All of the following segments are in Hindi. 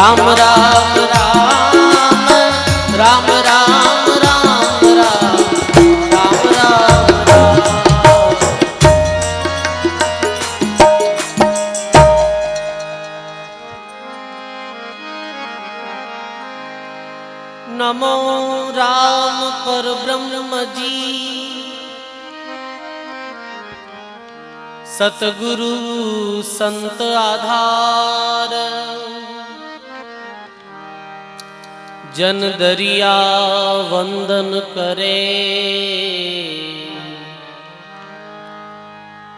राम राम राम राम राम राम राम राम राम नमो राम परब्रह्म जी सतगुरु संत आधार जन दरिया वंदन करे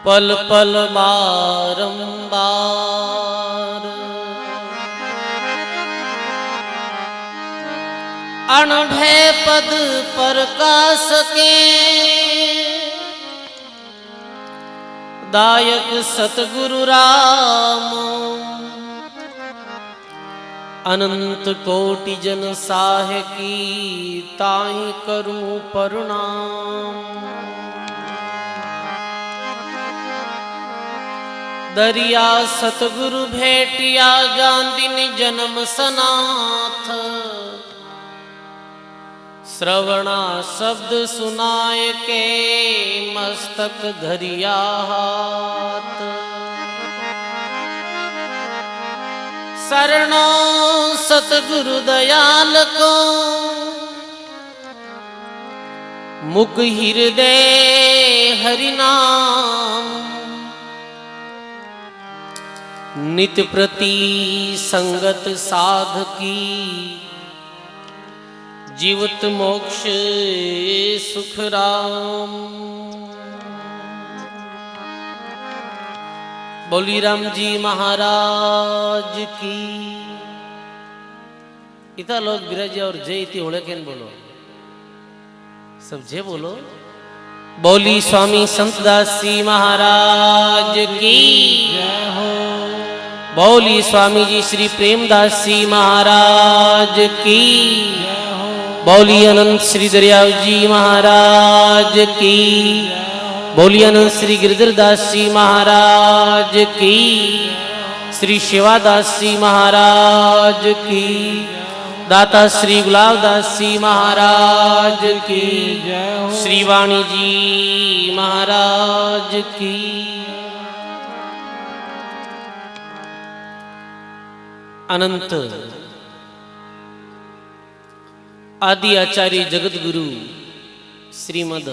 पल पल बारंबार अनभय पद प्रकाश के दायक सतगुरु राम अनंत कोटि जन साह की ताहि करूं प्रणाम। दरिया सतगुरु भेटिया गांधिन जन्म सनाथ श्रवणा शब्द सुनाए के मस्तक धरिया हाथ शरणो सतगुरु दयाल को मुख हृदय हरिनाम नित्य प्रति संगत साध की जीवत मोक्ष सुख राम। बोली राम जी महाराज की। इतना लोग विराज और जय इति होले केन बोलो सब जय बोलो। बोली स्वामी संतदास जी महाराज की जय हो। बोली स्वामी जी श्री प्रेमदास जी महाराज की जय हो। बोली अनंत श्री दरियाव जी महाराज की। बोली अनंत श्री गिरधरदास जी महाराज की। श्री शिवादास जी महाराज की। दाता श्री गुलाबदास जी महाराज की। श्री वाणी जी महाराज की। अनंत आदि आचार्य जगत गुरु श्रीमद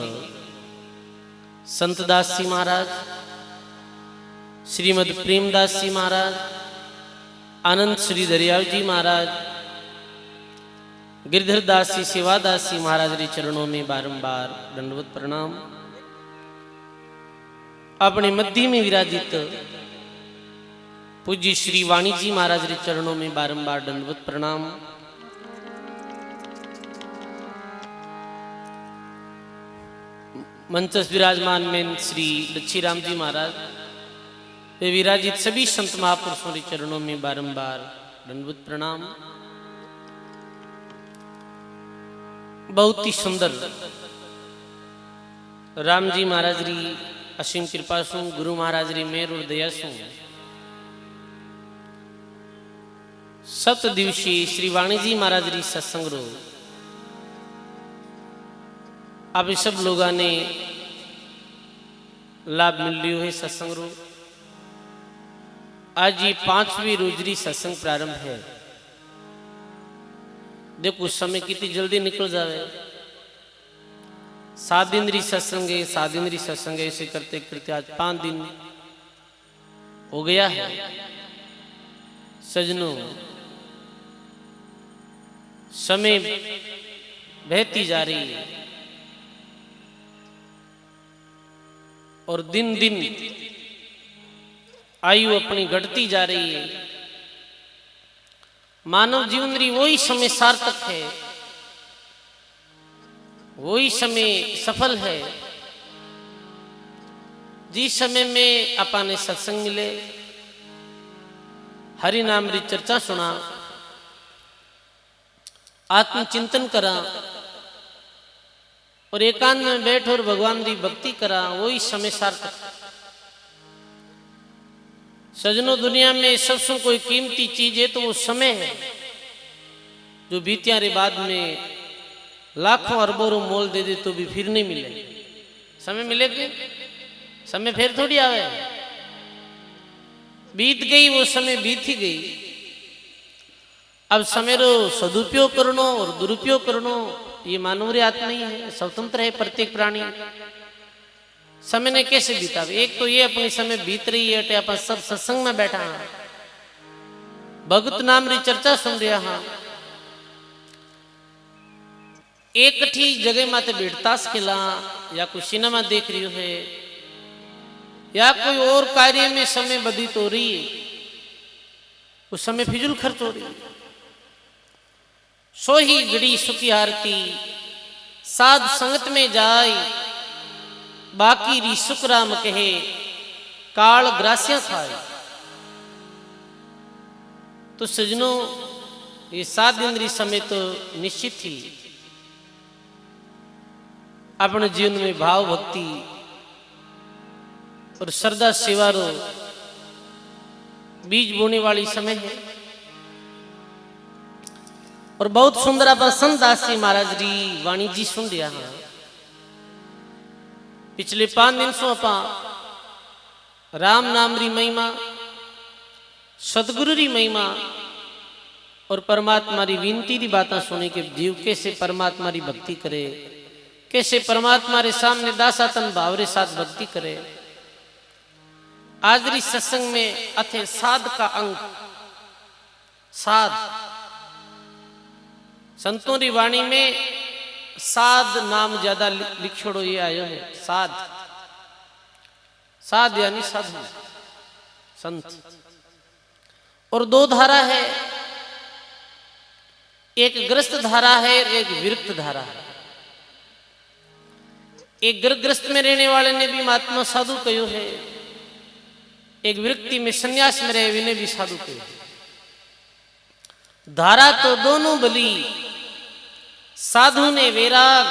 संतदास जी महाराज, श्रीमद प्रेमदास जी महाराज, आनंद श्री दरियाव जी महाराज, गिरधरदास जी सेवादास जी महाराज के चरणों में बारंबार दंडवत प्रणाम। अपने मध्य में विराजित पूज्य श्री वाणी जी महाराज के चरणों में बारंबार दंडवत प्रणाम। मंचस विराजमान में श्री लच्छीराम जी महाराज वे विराजित सभी संत महापुरुषों के चरणों में बारंबार दंडवत प्रणाम। बहुत ही सुंदर राम जी महाराज री असीम कृपा सु गुरु महाराज री मेहर और दया सु 7 दिवसीय श्री वाणी जी महाराज री सत्संग रो आप सब लोगों ने लाभ मिल लियो है सत्संग रो। आज ये 5वीं रोजरी सत्संग प्रारंभ है। देखो समय कितनी जल्दी निकल जावे। 7 दिन री सत्संग है, 7 दिन री सत्संग है, ऐसे करते करते आज 5 दिन हो गया है। सजनों समय बहती जा रही है और दिन दिन आयु अपनी घटती जा रही है। मानव जीवन री वही समय सार्थक है, वही समय सफल है जिस समय में अपने सत्संग मिले, हरि नाम री चर्चा सुना, आत्मचिंतन करा और एकांत में बैठ और भगवान की भक्ति करा, वही समय सार्थक। सजनों, दुनिया में सबसे कोई कीमती चीज है तो वो समय है, जो बीतियारे बाद में लाखों अरबों मोल दे दे तो भी फिर नहीं मिले। समय मिलेगा? समय फिर थोड़ी आवे। बीत गई वो समय, बीत ही गई। अब समय रो सदुपयोग करनो और दुरुपयोग करनो ये मानव रे हाथ नहीं है, स्वतंत्र है प्रत्येक प्राणी। समय ने कैसे बीतावे? एक तो ये अपनी समय बीत रही है, अपन सब सत्संग में बैठा हाँ, भगत नाम री चर्चा सुन रहा हाँ, एक ठी जगह माते बैठतास खेला या कोई सिनेमा देख रही है या कोई और कार्य में समय व्यतीत हो रही है, उस समय फिजूल खर्च हो रही है। सो ही गड़ी सुखी आरती साध संगत में जाए, बाकी री सुख राम कहे काल ग्रासियां खाए। तो सजनों, ये 7 दिन री समय तो निश्चित थी। अपने जीवन में भाव भक्ति और श्रद्धा सेवा रो बीज बोने वाली समय है। और बहुत सुंदर अपन संत दास जी महाराज री वाणी जी सुन लिया हाँ। पिछले 5 दिन सो अपन राम नाम री महिमा, सदगुरु री महिमा और परमात्मा री विनती री बातें सुने के जीव कैसे परमात्मा री भक्ति करे, कैसे परमात्मा रे सामने दासातन भाव रे साथ भक्ति करे। आज री सत्संग में अथे साध का अंग, साध संतों री वाणी में साध नाम ज्यादा लिखोड़ो ये आयो है। साध, साध यानी साधु संत। और 2 धारा है, एक ग्रस्त धारा है और एक विरक्त धारा है। एक ग्रस्त में रहने वाले ने भी महात्मा साधु कहो है, एक विरक्ति में संन्यास में रहे विने भी साधु कहो है। धारा तो दोनों बली, साधु ने वैराग,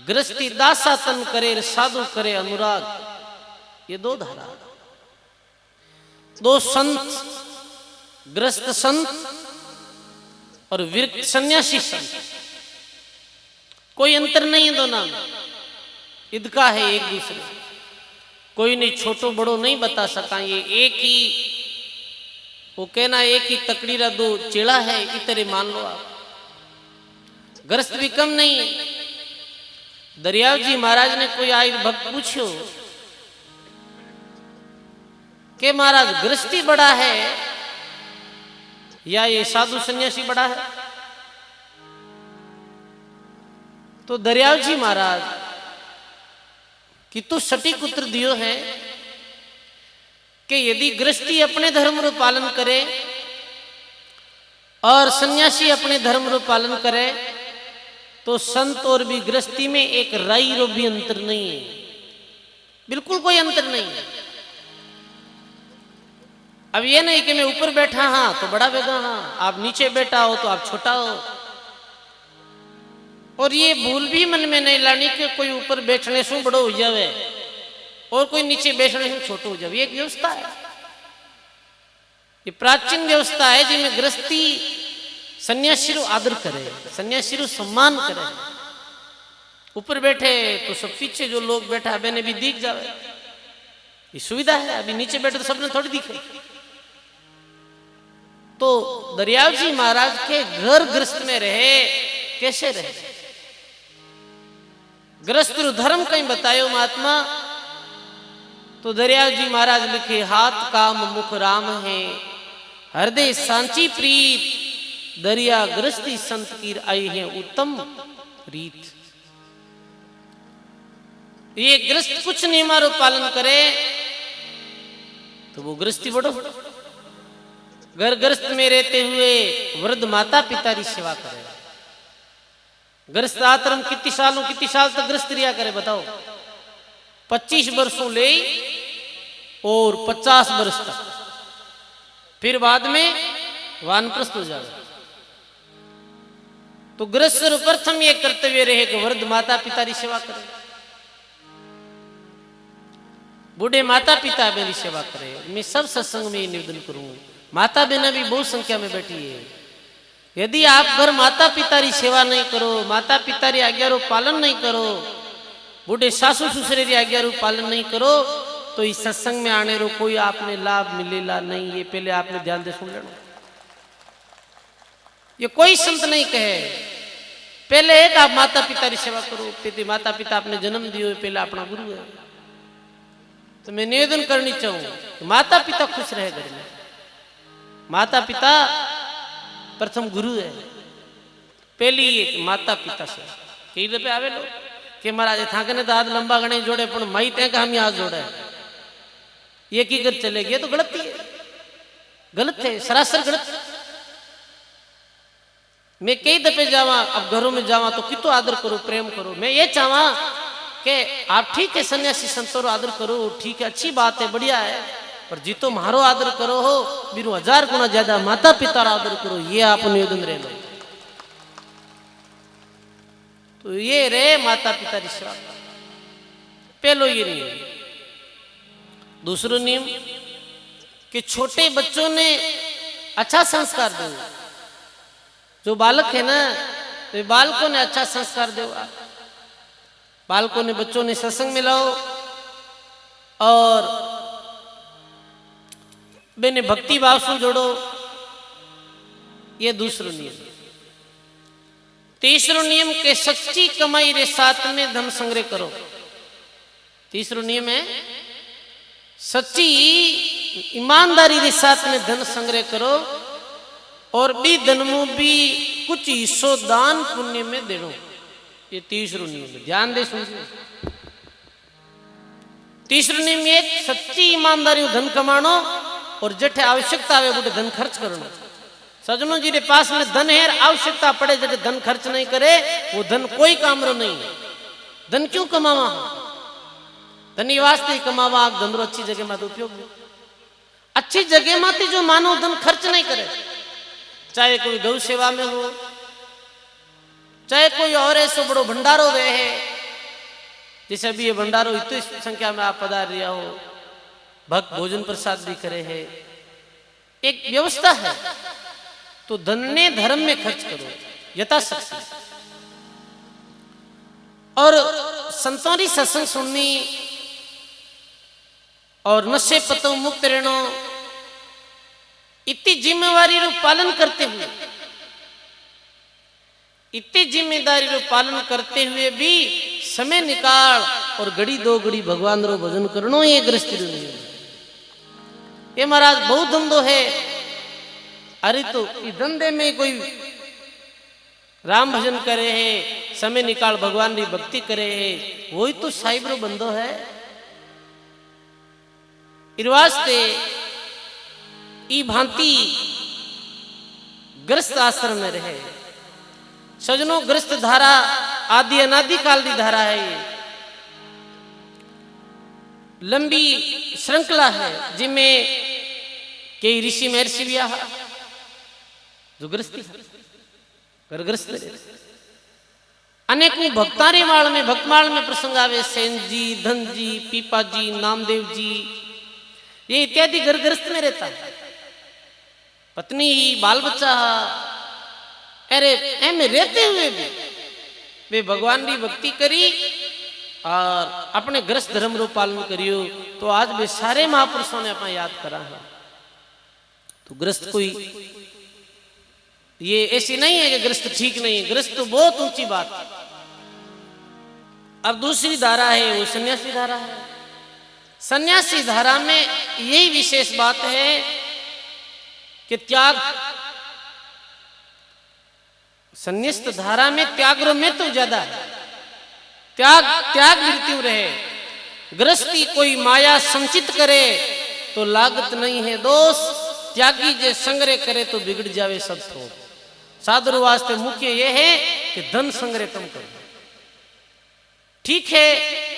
ग्रस्ती दासातन करे, साधु करे अनुराग। ये 2 धारा, 2 संत, ग्रस्त संत और विरक्त सन्यासी संत। कोई अंतर नहीं है दोनों में, इदका है एक दूसरे। कोई नहीं छोटो बड़ो नहीं बता सका। ये एक ही, वो कहना एक ही तकड़ी रा 2 चेड़ा है, इतरे मान लो आप। ग्रस्त भी कम नहीं है। दरियाव जी महाराज ने कोई आयु भक्त पूछो कि महाराज गृहस्थी बड़ा है या ये साधु सन्यासी बड़ा है? तो दरियाव जी महाराज कि तो सटीक उत्तर दियो है कि यदि गृहस्थी अपने धर्म रो पालन करे और सन्यासी अपने धर्म रो पालन करे तो संत और भी गृहस्थी में एक राई रो भी अंतर नहीं है, बिल्कुल कोई अंतर नहीं है। अब ये नहीं कि मैं ऊपर बैठा हाँ तो बड़ा बेगा हाँ, आप नीचे बैठा हो तो आप छोटा हो। और ये भूल भी मन में नहीं लानी कि कोई ऊपर बैठने से बड़ो हो जावे और कोई नीचे बैठने से छोटो हो जावे। एक व्यवस्था है, ये प्राचीन व्यवस्था है जिसमें गृहस्थी सन्यासी रो आदर करे, सन्यासी रो सम्मान करे। ऊपर बैठे तो सब पीछे जो लोग बैठा मैंने भी दिख जावे, ये सुविधा है। अभी नीचे बैठे तो सबने थोड़ी दिखे। तो दरियाव जी महाराज के घर गृहस्थ में रहे, कैसे रहे? गृहस्थ धर्म कहीं बतायो महात्मा तो दरियाव जी महाराज लिखे, हाथ काम मुख राम है, हृदय सांची प्रीत, दरिया गृहस्थी संत की आई है उत्तम रीत। ये गृहस्थ कुछ नियमों पालन करे तो वो गृहस्थी बड़ो। घर गृहस्थ में रहते हुए वृद्ध माता पिता की सेवा करे। गृहस्थ आश्रम कितनी साल तक गृहस्थ रिया करे बताओ? 25 वर्षों ले और 50 वर्ष तक, फिर बाद में वानप्रस्थ हो जाए। तो गृहस्थ प्रथम ये कर्तव्य रहे कि वृद्ध माता पिता की सेवा करे। बूढ़े माता पिता मेरी सेवा करे। मैं सब सत्संग में निवेदन करूं, माता बहना भी बहुत संख्या में बैठी है। यदि आप घर माता पिता री सेवा नहीं करो, माता पिता री आज्ञा रो पालन नहीं करो, बूढ़े सासू ससुरे री आज्ञा रो पालन नहीं करो, तो इस सत्संग में आने रो कोई आपने लाभ मिलेला नहीं। ये पहले आपने ध्यान से सुन लेना। ये कोई संत नहीं कहे पहले एक आप माता पिता की सेवा करो। पहले माता पिता आपने जन्म दियो, पहले अपना गुरु है। तो मैं निवेदन करनी चाहूं माता पिता खुश रहे घर में। माता पिता प्रथम गुरु है। पहली एक माता पिता से कई दफे आवे लोग कि महाराज थाकने तो हाथ लंबा गणे जोड़े पण मई ते का हम हाथ जोड़े, ये की कर चले गए तो गलत ही है, गलत है, सरासर गलत। मैं कई दफे जावा, अब घरों में जावा तो कितो आदर करो, प्रेम करो। मैं ये चाहवा कि आप ठीक है सन्यासी संतों आदर करो, ठीक है, अच्छी बात है, बढ़िया है, पर जितो मारो आदर करो हो बिरु 1000 गुना ज्यादा माता पिता आदर करो। ये आप निवेदन रहे लो। तो ये रे माता पिता की सेवा पहलो ये नियम। दूसरो नियम कि छोटे बच्चों ने अच्छा संस्कार दो। जो बालक है ना, तो बालकों ने अच्छा संस्कार दो। बालकों ने बच्चों ने सत्संग में लाओ और बेने भक्ति भाव से जोड़ो। ये दूसरो नियम। तीसरो नियम के सच्ची कमाई रे साथ में धन संग्रह करो। तीसरो नियम है सच्ची ईमानदारी के साथ में धन संग्रह करो और भी धन में भी कुछ हिस्सों दान पुण्य में दे दो। ये तीसरो नियम है, ध्यान दे सुनिए। तीसरो नियम एक सच्ची ईमानदारी धन कमानो और जठे आवश्यकता आवे बुढ़े धन खर्च करना। सजनों जी के पास में धन है, आवश्यकता पड़े जटे धन खर्च नहीं करे वो धन कोई काम रो नहीं। धन क्यों कमावा? धन वास्ते कमावा धन रो अच्छी जगह में उपयोग। अच्छी जगह में जो मानव धन खर्च नहीं करे, चाहे कोई गौ सेवा में हो, चाहे कोई और ऐसो बड़ो भंडारो वे है, जैसे अभी ये भंडारो इतनी संख्या में आप पधार रिया हो, भक्त भोजन प्रसाद भी करे है, एक व्यवस्था है। तो धन ने धर्म में खर्च करो यथाशक्ति। और संतों की सत्संग सुननी और नशे पतों मुक्त रहना, इतनी जिम्मेवारी रो पालन करते हुए, इतनी जिम्मेदारी रो पालन करते हुए भी समय निकाल और घड़ी दो घड़ी भगवान रो भजन करनो, ये गृहस्थी रो नियम। ये महाराज बहुत धंधो है। अरे तो इस धंधे में कोई राम भजन करे है, समय निकाल भगवान की भक्ति करे है, वही तो साहिब रो बंदो है। इरवास्ते ई भांति ग्रस्त आश्रम में रहे। सजनों ग्रस्त धारा आदि अनादि काल की धारा है। ये लंबी श्रृंखला है जिनमें कई ऋषि महर्षि भी आहा जो गृहस्थी ग्रस्त अनेकों भक्तारी माल में भक्तमाल में प्रसंग आवे। सेन जी, धन जी, पीपा जी, नामदेव जी, ये इत्यादि घर गृहस्थ में रहता है। पत्नी ही बाल बच्चा, अरे एम रहते हुए भी वे भगवान की भक्ति करी और अपने गृहस्थ धर्म रो पालन करियो। तो आज वे सारे महापुरुषों ने अपना याद करा है। तो गृहस्थ कोई ये ऐसी नहीं है कि गृहस्थ ठीक नहीं है, गृहस्थ तो बहुत ऊंची बात है। अब दूसरी धारा है वो सन्यासी धारा है। सन्यासी धारा में यही विशेष बात है कि त्याग, सन्यास्त धारा में त्याग में तो ज्यादा है। त्याग मृत्यु रहे। गृहस्थी कोई माया संचित करे तो लागत नहीं है दोष, त्यागी जे संग्रह करे तो बिगड़ जावे सब थो। साधु वास्ते मुख्य यह है कि धन संग्रह कम करो। ठीक है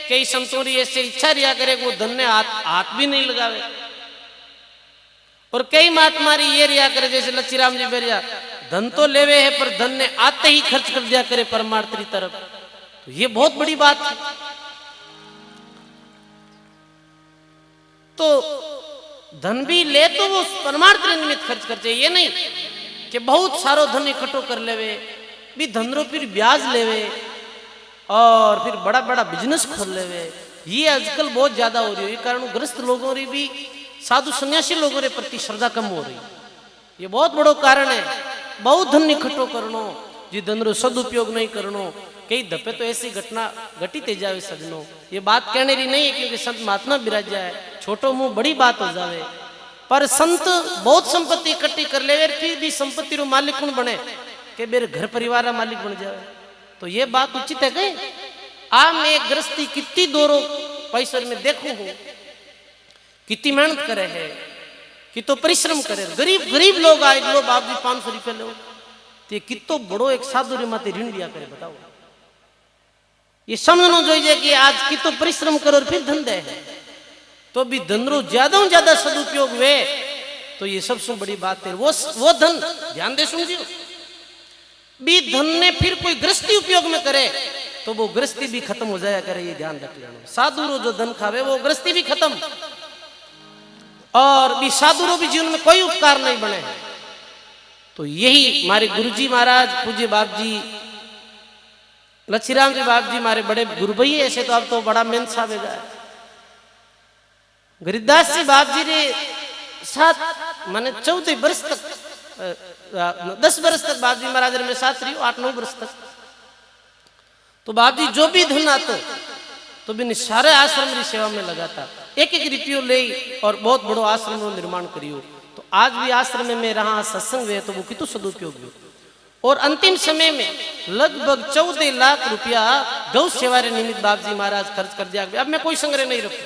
कई संतोरी ऐसे इच्छा रिया करे वो धन ने हाथ भी नहीं लगावे, और कई महात्मारी ये रिया करे जैसे लच्छीराम जी बेरिया, धन तो लेवे है पर धन ने आते ही खर्च कर दिया करे परमार्थ की तरफ। तो ये बहुत बड़ी बात है। तो धन भी ले तो वो परमार्थ निमित्त खर्च कर चाहिए, ये नहीं कि बहुत सारो धन इकट्ठो कर लेवे भी धन रो फिर ब्याज लेवे और फिर बड़ा बड़ा बिजनेस खोल लेवे। ये आजकल बहुत ज्यादा हो रही है। ये कारण ग्रस्त लोगों री भी साधु सन्यासी लोगों रे प्रति श्रद्धा कम हो रही, ये बहुत बड़ो कारण है। बहुत धन इकट्ठो करनो, जी धन रो सदुपयोग नहीं करनो। कई दफे तो ऐसी घटना घटित जावे सजनो, ये बात कहने री नहीं है क्योंकि संत महात्मा बिराज जाए, छोटो मुंह बड़ी बात हो जावे। पर संत बहुत संपत्ति इकट्ठी कर ले फिर भी संपत्ति रो मालिक कौन बने के मेरे घर परिवार का मालिक बन जाए, तो ये बात उचित है कहीं। आ मैं गृहस्थी कितनी दोरो पैसे में देखू हूं, कितनी मेहनत करे है, कितो परिश्रम करे। गरीब गरीब लोग आए, लो बाप जी 500 रुपये लो, तो कितो बड़ो एक साधु रे माते ऋण लिया करे, बताओ। ये समझना चाहिए कि आज कितो परिश्रम करो और फिर धन दे, तो भी धन रो ज्यादा सदुपयोग वे, तो ये सबसे बड़ी बात है। वो धन ध्यान दे सुनियो, भी धन ने फिर कोई गृहस्थी उपयोग में करे तो वो गृहस्थी भी खत्म हो जाया करे, ये ध्यान रख लेना। साधु रो जो धन खावे वो गृहस्थी भी खत्म, और भी साधु रो भी जीवन में कोई उपकार नहीं बने। तो यही हमारे गुरुजी महाराज पूज्य बाप जी लच्छीराम जी बाप जी हमारे बड़े गुरु भई, ऐसे तो अब तो बड़ा मेहनत साहब है। गरीदास जी बाप जी ने साथ माने 14 वर्ष तक 10 वर्ष तक बाप जी महाराज में साथ रही, 8-9 वर्ष तक। तो बाप जी जो भी धन आता तो भी सारे आश्रम की सेवा में लगाता, एक रुपयो ले और बहुत बड़ो आश्रम का निर्माण करियो। तो आज भी आश्रम में रहा सत्संग हुए तो वो कितना सदुपयोग हुआ। और अंतिम समय में लगभग 14 लाख रुपया गौ सेवा निमित्त बाप जी महाराज खर्च कर दिया। अब मैं कोई संग्रह नहीं रखू,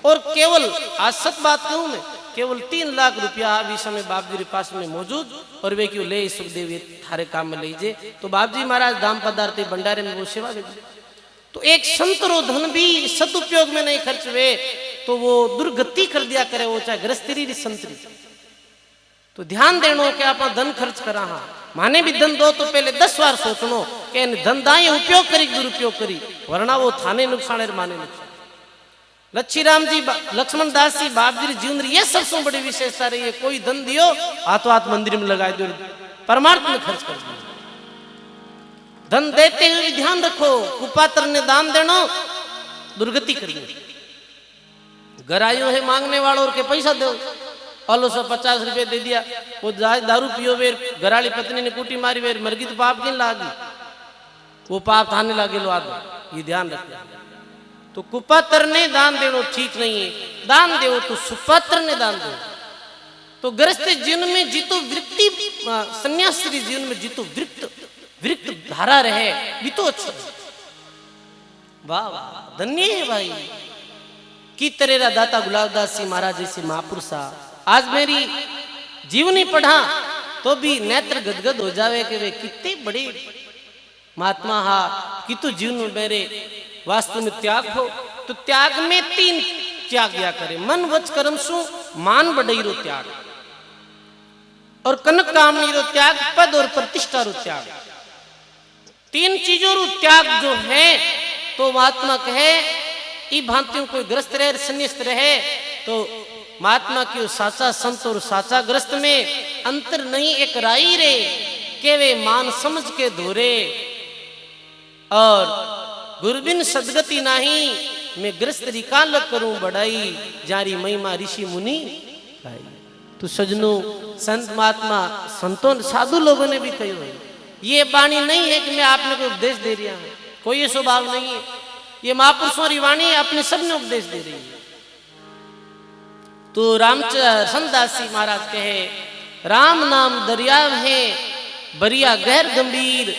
और केवल आज सच बात कहूं मैं, केवल 3 लाख रुपया अभी समय बाप जी के पास में मौजूद, और वे क्यों ले सुखदेव थारे काम में लीजिए। तो बाप जी महाराज दाम पदार्थ भंडारे में वो सेवा भेजी। तो एक संत रो धन भी सदुपयोग में नहीं खर्च हुए तो वो दुर्गति कर दिया करे, वो चाहे गृहस्थी संतरी। तो ध्यान देनो कि आप धन खर्च करा, हाँ माने भी धन दो तो पहले 10 बार सोचनो कि धन दाई उपयोग करी दुरुपयोग करी, वरना वो थाने नुकसान है माने नुकसान। लच्छीराम जी लक्ष्मण दास जी बाप जी जीवन ये सबसे बड़ी विशेषता रही है, कोई धन दियो हाथों हाथ मंदिर में लगा दो, परमार्थ में खर्च कर दियो। धन देते हुए भी ध्यान रखो, कुपात्र ने दान देनो दुर्गति करिए। घर आयो है मांगने वालों के पैसा दो, अलो 150 रुपये दे दिया, वो दारू पियो वेर घराली पत्नी ने कुटी मारी वेर मरगी तो पाप किन लागी, वो पाप थाने लागे लो आदो, ये ध्यान रखो। तो कुपात्र ने दान देनो ठीक नहीं है, दान दो तो सुपात्र ने दान दो। तो गृहस्थ जीवन में जीतो वृत्ति, सन्यासी जीवन में जीतो वृत्त धारा रहे भी तो अच्छा। वाह वाह धन्य है भाई, की तरह दाता गुलाबदास जी महाराज जैसे महापुरुषा। आज मेरी जीवनी पढ़ा तो भी नेत्र गदगद हो जावे कि वे कितने बड़े महात्मा हा, कि तो जीवन में मेरे वास्तव में त्याग हो। तो त्याग में 3 त्याग या करे, मन वच कर्म सु मान बढ़ई रो त्याग, और कनक कामनी रो त्याग, पद और प्रतिष्ठा रो त्याग। 3 चीजों रो त्याग जो है तो महात्मा कहे ई भांतियों कोई ग्रस्त रहे संन्यास्त रहे तो महात्मा की साचा संत और साचा ग्रस्त में अंतर नहीं, एक राई रे के वे मान समझ के धोरे, और गुरबिन सदगति नाही मैं ग्रस्त रिकाल करूं बढ़ाई, जारी महिमा ऋषि मुनि गाई। तो सजनों संत महात्मा संतों साधु लोगों ने भी कही है, ये वाणी नहीं है कि मैं आपने को उपदेश दे रहा हूं, कोई ये स्वभाव नहीं है, ये महापुरुषों की वाणी अपने सबने उपदेश दे रही है। तो रामचंद्रदास जी महाराज कहे राम नाम दरिया है बरिया गहर गंभीर,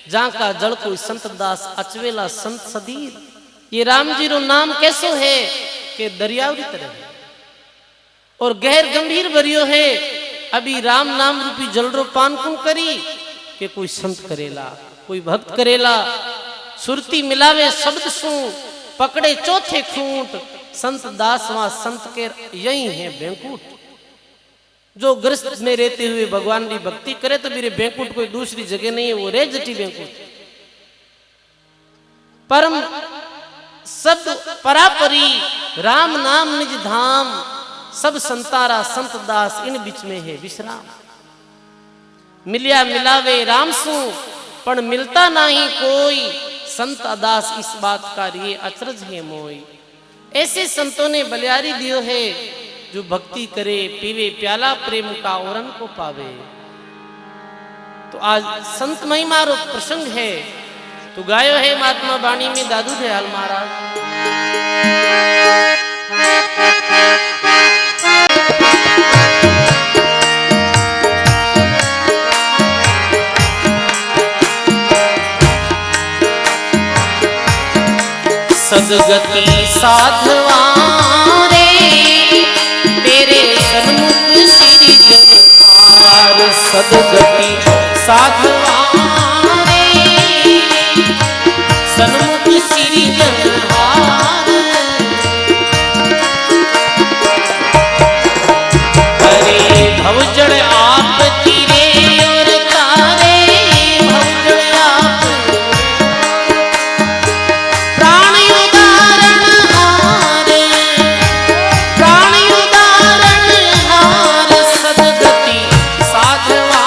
जहां का जल कोई संत दास अचवेला संत सदीर। ये राम जी रो नाम कैसो है कि दरियावरी तरह है और गहर गंभीर बरियो है। अभी राम नाम रूपी जल रो पान कुन करी कि कोई संत करेला, कोई भक्त करेला। सुरती मिलावे शब्द सु पकड़े चौथे खूंट, संत दास वहां संत के यही है बैंकुट। जो गृहस्थ में रहते हुए भगवान की भक्ति करे तो मेरे बैंकुट कोई दूसरी जगह नहीं है, वो रे जटी बैंकुट। परम सद परापरी राम नाम निज धाम, सब संतारा संत दास, इन बीच में है विश्राम। मिलिया मिलावे राम सु पण मिलता नहीं कोई, संत अदास इस बात का ये अचरज है मोई। ऐसे संतों ने बलियारी दियो है, जो भक्ति करे पीवे प्याला प्रेम का औरन को पावे। तो आज संत महिमा रो प्रसंग है, तो गायो है महात्मा वाणी में दादू दयाल महाराज। सदगति साधवा रे, तेरे सन्मुख श्री जनहार। सदगति साधवा रे, सन्मुख श्री जनहार। हरे भवजड़ आप तीरे और तारे, भवजड़ आप प्राण उदाहरण हार, प्राण उदाहरण हार। सदगति साधवा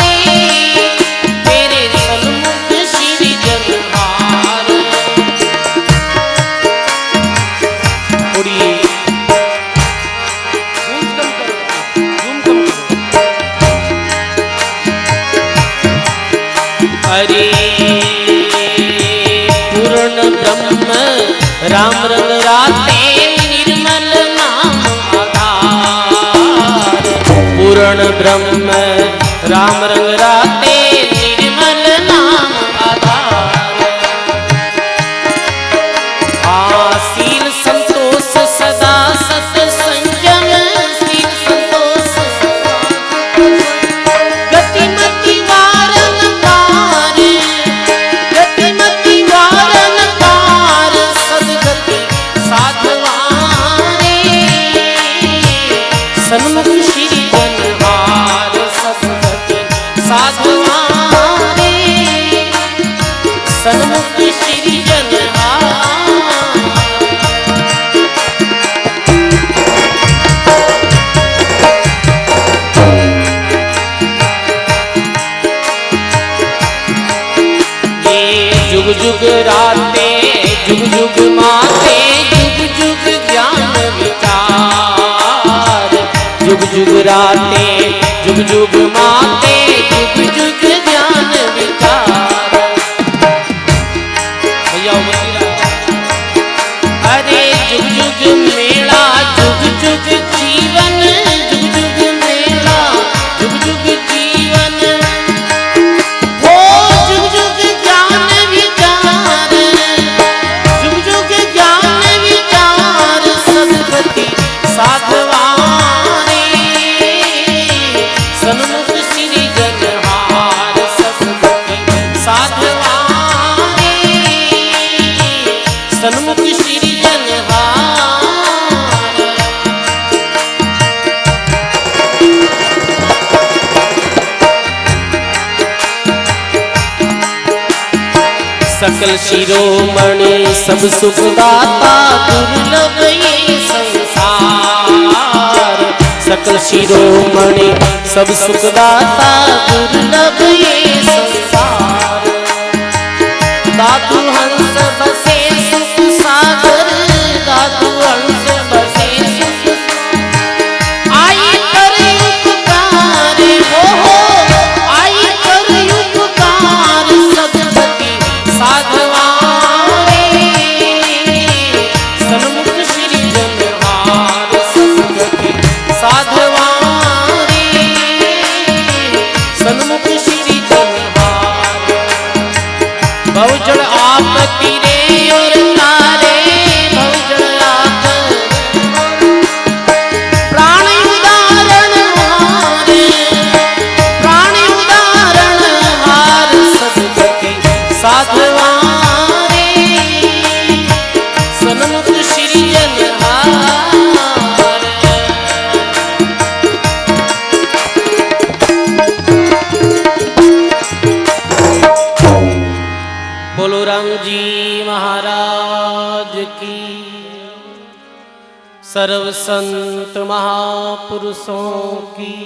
रे, तेरे सन्मुख श्री जनहार। उड़िए हरे पूर्ण ब्रह्म राम रंग राते, निर्मल नाम आधार। पूर्ण ब्रह्म राम रंग राते, निर्मल नाम आधार। शील संतोष सदा सत संयम, शील संतोष गतिमति वारन पार, गतिमति वारन पार। सदगति साधवा रे, सन्मुख श्री जनहार। सदगति साधवा रे, सन्मुख श्री जनहार। जुग जुग राते, जुग जुग माते, जुग जुग ज्ञान विचार। जुग जुग राते, जुग जुग माते, जुग जुग ज्ञान विचार। भैया अरे जुग जुग मेला, जुग जुग जीवन, जुग जुग मेला, जुग जुग जीवन। हो जुग जुग ज्ञान विचार, जुग जुग ज्ञान विचार। सदगति साधवा रे, सन्मुख श्री जनहार। सदगति साधवा रे, सन्मुख श्री जनहार। सकल शिरोमणि सब सुख दाता, दुर्लभ ये संसार। सकल शिरोमणि सब सुख दाता, दुर्लभ ये संसार। दादू हंस बसे सुख सागर, दादू हंस बसे सुख सागर। आई कर उपकार, हो आई कर उपकार। सदगति साधवा रे, सन्मुख श्री जनहार। सदगति साधवा रे, सन्मुख श्री जनहार। बहुजड़ आप सर्व संत महापुरुषों की।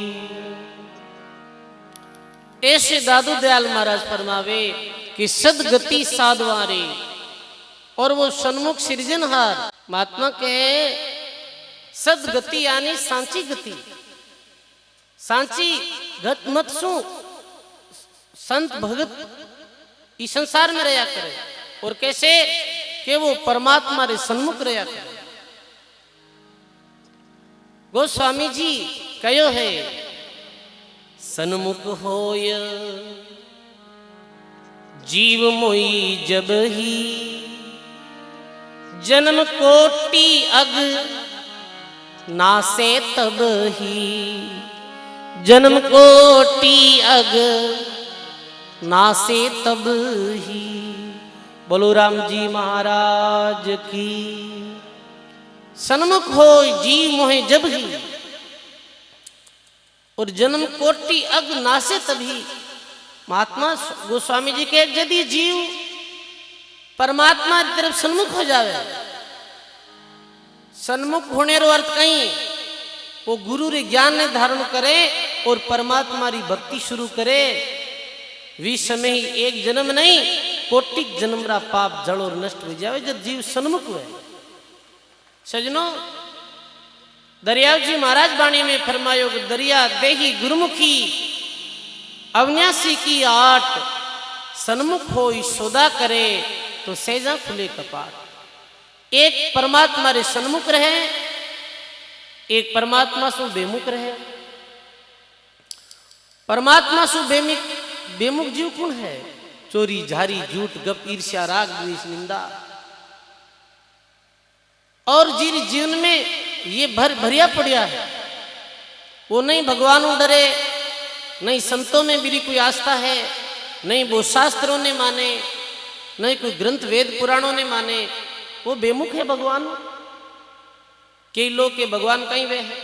ऐसे दादू दयाल महाराज फरमावे कि सदगति साधवारे, और वो सन्मुख सृजनहार महात्मा के सदगति यानी सांची गति। सांची गत मत सु संत भगत इस संसार में रहा करे, और कैसे कि वो परमात्मा रे सन्मुख रहा करे। गोस्वामी जी कहो है, सन्मुख होय जीव मोई जब ही, जन्म कोटि अग नासे तब ही, जन्म कोटि अग नासे तब ही। बोलो राम जी महाराज की। सन्मुख हो जीव मोहे जब ही, और जन्म कोटि अग नासे तभी। महात्मा गोस्वामी जी के यदि जीव परमात्मा की तरफ सन्मुख हो जावे, सन्मुख होने रो अर्थ कहीं वो गुरु रे ज्ञान ने धारण करे और परमात्मा री भक्ति शुरू करे। विष समय ही एक जन्म नहीं, कोटि जन्म रा पाप जड़ और नष्ट हो जावे जब जीव सन्मुख हुए। सजनों, दरियाव जी महाराज बाणी में फरमायो कि दरिया देही गुरुमुखी, अविनाशी की आट, सन्मुख हो सौदा करे तो सेजा खुले कपाट। एक परमात्मा रे सन्मुख रहे, एक परमात्मा सु बेमुख रहे। परमात्मा सु बेमुख जीव कौन है? चोरी झारी झूठ गप ईर्ष्या राग द्वेष निंदा। और जिन जीवन में ये भरिया पड़िया है, वो नहीं भगवान डरे, नहीं संतों में मेरी कोई आस्था है, नहीं वो शास्त्रों ने माने, नहीं कोई ग्रंथ वेद पुराणों ने माने, वो बेमुख है भगवान। कई लोग के भगवान कहीं वे है,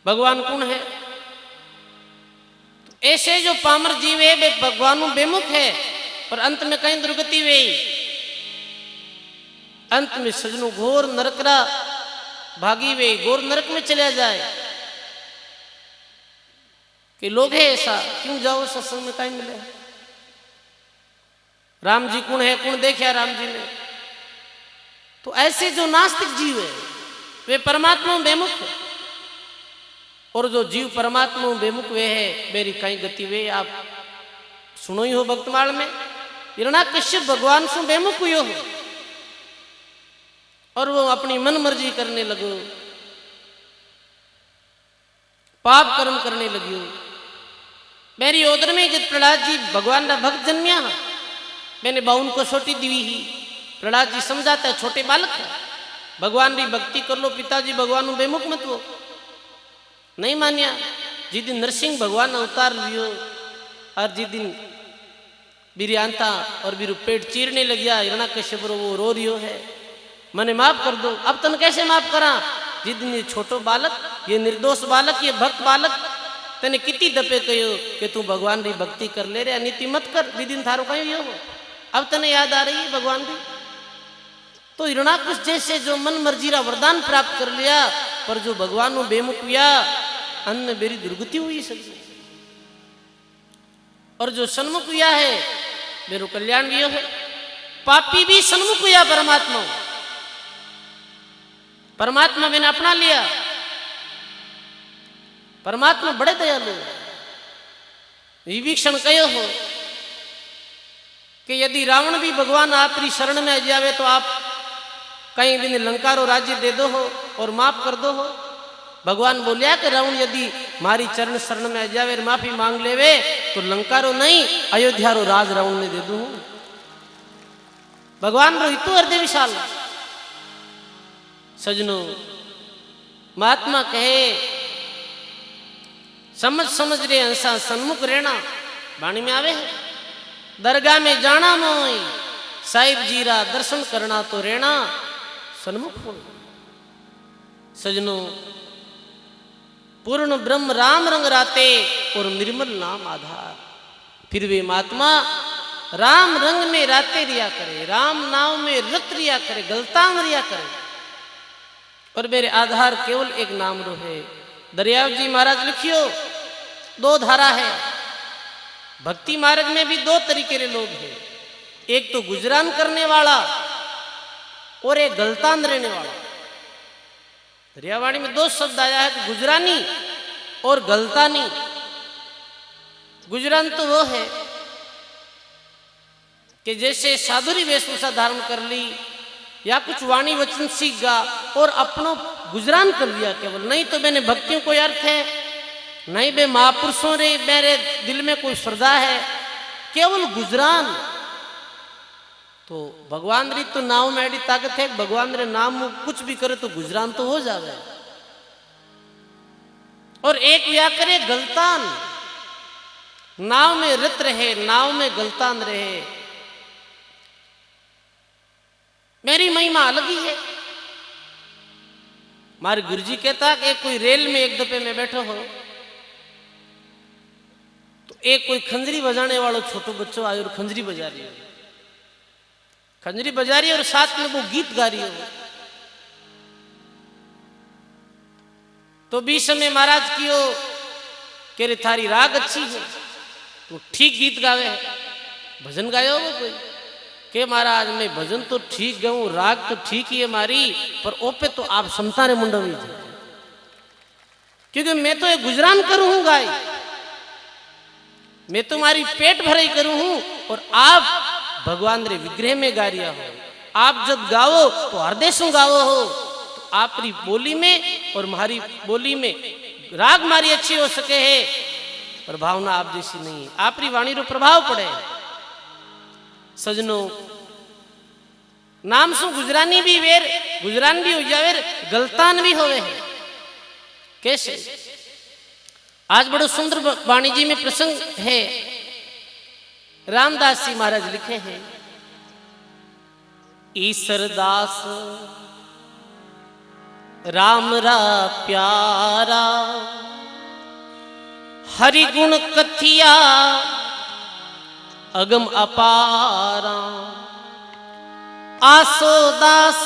भगवान कौन है? तो ऐसे जो पामर जीव है वे भगवान बेमुख है, और अंत में कहीं दुर्गति वे, अंत में सजनों घोर नरकरा भागी वे, घोर नरक में चले जाए। कि लोग है ऐसा, क्यों जाओ सत्संग में कहीं मिले? राम जी कौन है, कौन देखा राम जी ने? तो ऐसे जो नास्तिक जीव है वे परमात्मा में बेमुख है, और जो जीव परमात्मा में बेमुख वे है मेरी कहीं गति वे। आप सुनो ही हो भक्तमाल में, हिरण्याकश्यप भगवान से बेमुख हुई हो, और वो अपनी मन मर्जी करने लगो, पाप कर्म करने लगियो। मेरी ओदर में जब प्रहलाद जी भगवान का भक्त जन्मिया, मैंने बाउन को छोटी दी ही। प्रहलाद जी समझाता है छोटे बालक है, भगवान की भक्ति कर लो, पिताजी भगवान बेमुख मत हो। नहीं मानिया। जिस दिन नरसिंह भगवान अवतार लियो, और जिस दिन बिरियांता और बिरु पेट चीरने लग गया, हिरण्याकश्यप वो रो रियो है, मने माफ कर दो। अब तन कैसे माफ करा? जिस दिन ये छोटो बालक, ये निर्दोष बालक, ये भक्त बालक तने कितनी दफे कहो कि तू भगवान की भक्ति कर ले रे, नीति मत कर, विदिन थारो कहीं हो। अब तने याद आ रही है भगवान की। तो हिरण्याकश जैसे जो मन मर्जी रा वरदान प्राप्त कर लिया, पर जो भगवान को बेमुख हुआ, अंत में मेरी दुर्गति हुई सकी। और जो सन्मुख हुआ है मेरे कल्याण भी है। पापी भी सन्मुख हुआ परमात्मा, परमात्मा मैंने अपना लिया। परमात्मा बड़े दयालु है। विभीषण कहो हो कि यदि रावण भी भगवान आपकी शरण में आ जावे तो आप कहीं दिन लंका रो राज्य दे दो हो और माफ कर दो हो। भगवान बोलिया कि रावण यदि मारी चरण शरण में आ जावे और माफी मांग लेवे तो लंका रो नहीं अयोध्या रो राज रावण ने दे दू। भगवान रो हितु हृदय विशाल। सजनों, महात्मा कहे समझ समझ रे हंसा सन्मुख रहना वाणी में आवे है। दरगाह में जाना मोई साहिब जीरा दर्शन करना तो रहना सन्मुख हो। सजनों, पूर्ण ब्रह्म राम रंग राते और निर्मल नाम आधार। फिर वे महात्मा राम रंग में राते रिया करे, राम नाम में रत रिया करे, गलता में रिया करे। और मेरे आधार केवल एक नाम रो है। दरियाव जी महाराज लिखियो, दो धारा है भक्ति मार्ग में भी, दो तरीके के लोग हैं, एक तो गुजरान करने वाला और एक गलतान रहने वाला। दरियावाणी में दो शब्द आया है, गुजरानी और गलतानी। गुजरान तो वो है कि जैसे साधुरी वेशभूषा धारण कर ली या कुछ वाणी वचन सीख गा और अपनो गुजरान कर लिया केवल, नहीं तो मैंने भक्तियों कोई अर्थ है, नहीं बे महापुरुषों रे मेरे दिल में कोई श्रद्धा है, केवल गुजरान। तो भगवान री तो नाव में एडी ताकत है, भगवान रे नाम कुछ भी करे तो गुजरान तो हो जावे। और एक व्या करे गलतान, नाव में रत रहे, नाव में गलतान रहे। मेरी महिमा अलग ही है। हमारे गुरुजी कहता कि कोई रेल में एक दफे में बैठो हो तो एक कोई खंजरी बजाने वाला छोटो बच्चों आयो और खंजरी बजा रही हो, खंजरी बजा रही है और साथ में वो गीत गा रही हो। तो बीच में महाराज कियो कह रहे थारी राग अच्छी है, तो ठीक गीत गावे है, भजन गायो हो कोई के महाराज मैं भजन तो ठीक गाऊं, राग तो ठीक ही है मारी, पर ओपे तो आप समतारे मुंडवी थे, क्योंकि मैं तो ये गुजरान करूं हूं गाय, मैं तुम्हारी पेट भराई करूं हूं और आप भगवान रे विग्रह में गा रिया हो। आप जब गाओ तो हृदय से गाओ हो, तो आपरी बोली में और हमारी बोली में राग मारी अच्छी हो सके है, पर भावना आप जैसी नहीं है, आपरी वाणी रो प्रभाव पड़े। सजनो नाम सु गुजरानी भी वेर, गुजरान भी हो जावे, गलतान भी होवे है। कैसे? आज बड़ो सुंदर वाणी जी में प्रसंग है, रामदास जी महाराज लिखे हैं, ईश्वरदास राम रा प्यारा, हरि गुण कथिया अगम अपारा, आसो दास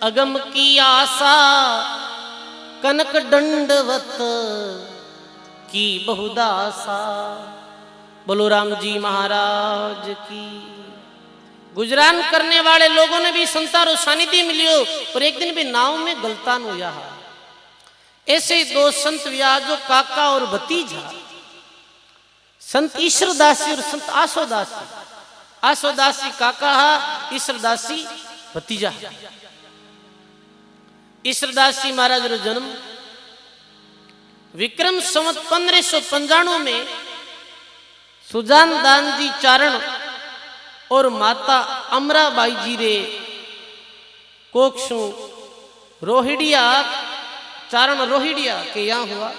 अगम की आशा, कनक दंडवत की बहुदासा। बोलो राम जी महाराज की। गुजरान करने वाले लोगों ने भी संतारो सानिध्य मिलियो और एक दिन भी नाव में गलतान हो जा। ऐसे दो संत व्याह जो काका और भतीजा, संत ईश्वरदासी और संत आसोदासी। आसोदासी काका हा, ईश्वरदासी भतीजा। ईश्वरदासी महाराज रो जन्म विक्रम संवत 1595 में सुजान दान जी चारण और माता अमराबाई जी रे कोक्षु रोहिड़िया, चारण रोहिड़िया के यहाँ हुआ।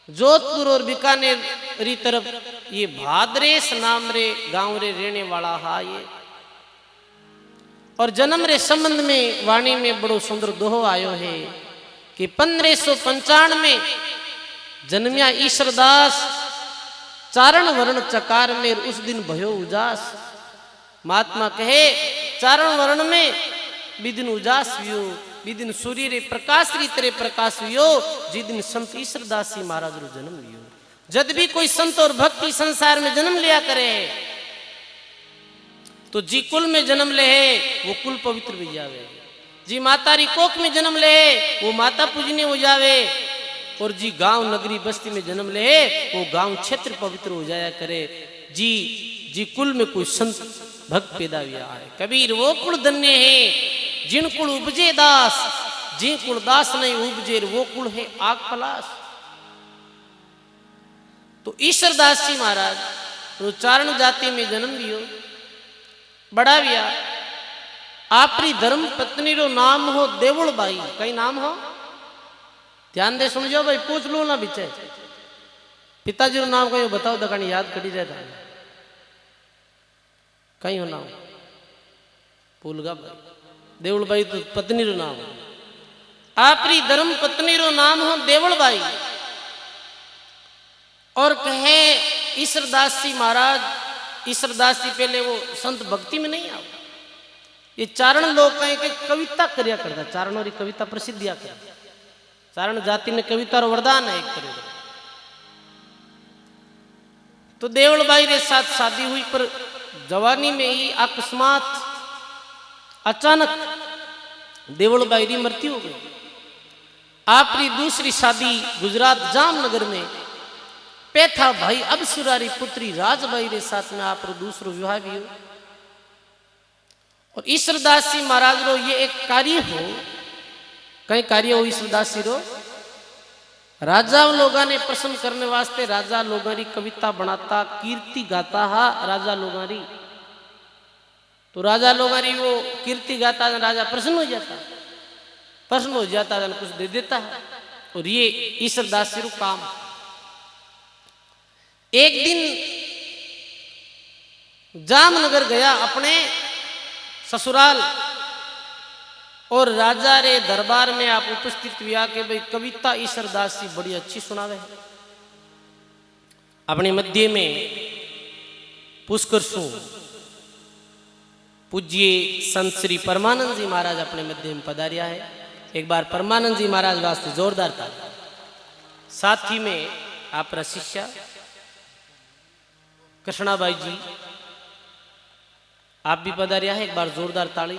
जोधपुर और बीकानेर री तरफ ये भाद्रेस नाम रे गांव रे रहने वाला हा ये। और जन्म रे संबंध में वाणी में बड़ो सुंदर दोहो आयो है कि 1595 में जन्मिया ईश्वरदास, चारण वर्ण चकार में उस दिन भयो उजास। महात्मा कहे चारण वर्ण में विदिन उजास वियो, विदिन सूर्य रे प्रकाश री तरह प्रकाश वियो, जिदिन संत ईश्वरदासी महाराज रो जन्म लियो। जब भी कोई संत और भक्ति संसार में जन्म लिया करे तो जी कुल में जन्म ले है वो कुल पवित्र भी जावे, जी माता री कोख में जन्म ले है वो माता पूजनीय हो जावे, और जी गांव नगरी बस्ती में जन्म ले वो गांव क्षेत्र पवित्र हो जाया करे। जी कुल में कोई संत भक्त पैदा हुआ है। कबीर वो कुल धन्य है जिन कुल उपजे दास, जी कुल दास नहीं उपजे वो कुल है आग पलास। तो ईश्वरदास जी महाराज तो चारण जाति में जन्म लियो, बड़ा बिया। आपरी धर्म पत्नी रो नाम हो देवुल बाई। कई नाम हो ध्यान दे सुनजो भाई, पूछ लो ना पीछे। पिताजी रो नाम कहीं बताओ, दकानी याद करी रहता है कहीं हो नाम भूलगा भाई। देवुल बाई तो पत्नी रो नाम। आपरी धर्म पत्नी रो नाम हो देवुल बाई। और कहे ईश्वरदास जी महाराज, ईश्वरदास जी पहले वो संत भक्ति में नहीं आओ, ये चारण लोग कहें कि कविता कर्या करता, चारण और कविता प्रसिद्धिया कर, चारण जाति ने कविता और वरदान है एक तरह। तो देवलबाई के साथ शादी हुई, पर जवानी में ही अकस्मात अचानक देवलबाई की मृत्यु हो गई। आपकी दूसरी शादी गुजरात जामनगर में पेथा भाई अबसुरारी पुत्री राजबाई के साथ में आप दूसरो विवाह भी हो। और ईश्वरदास जी महाराज रो ये एक कार्य हो, कई कार्य हो ईश्वरदास जी रो, राजा लोगों ने प्रसन्न करने वास्ते राजा लोगों की कविता बनाता, कीर्ति गाता हा राजा लोगों की। तो राजा लोगों की वो कीर्ति गाता, राजा प्रसन्न हो जाता, प्रसन्न हो जाता है, कुछ दे देता है। और ये ईश्वरदास जी रो काम। एक दिन जामनगर गया अपने ससुराल, और राजा रे दरबार में आप उपस्थित हुआ कि भाई कविता ईश्वरदास जी बड़ी अच्छी सुनावे। अपने मध्य में पुष्कर सु पूज्य संत श्री परमानंद जी महाराज अपने मध्य में पधारिया है। एक बार परमानंद जी महाराज वास्ते जोरदार था। साथ ही में आप शिष्या कृष्णाबाई जी आप भी पधारिया है, एक बार जोरदार ताली।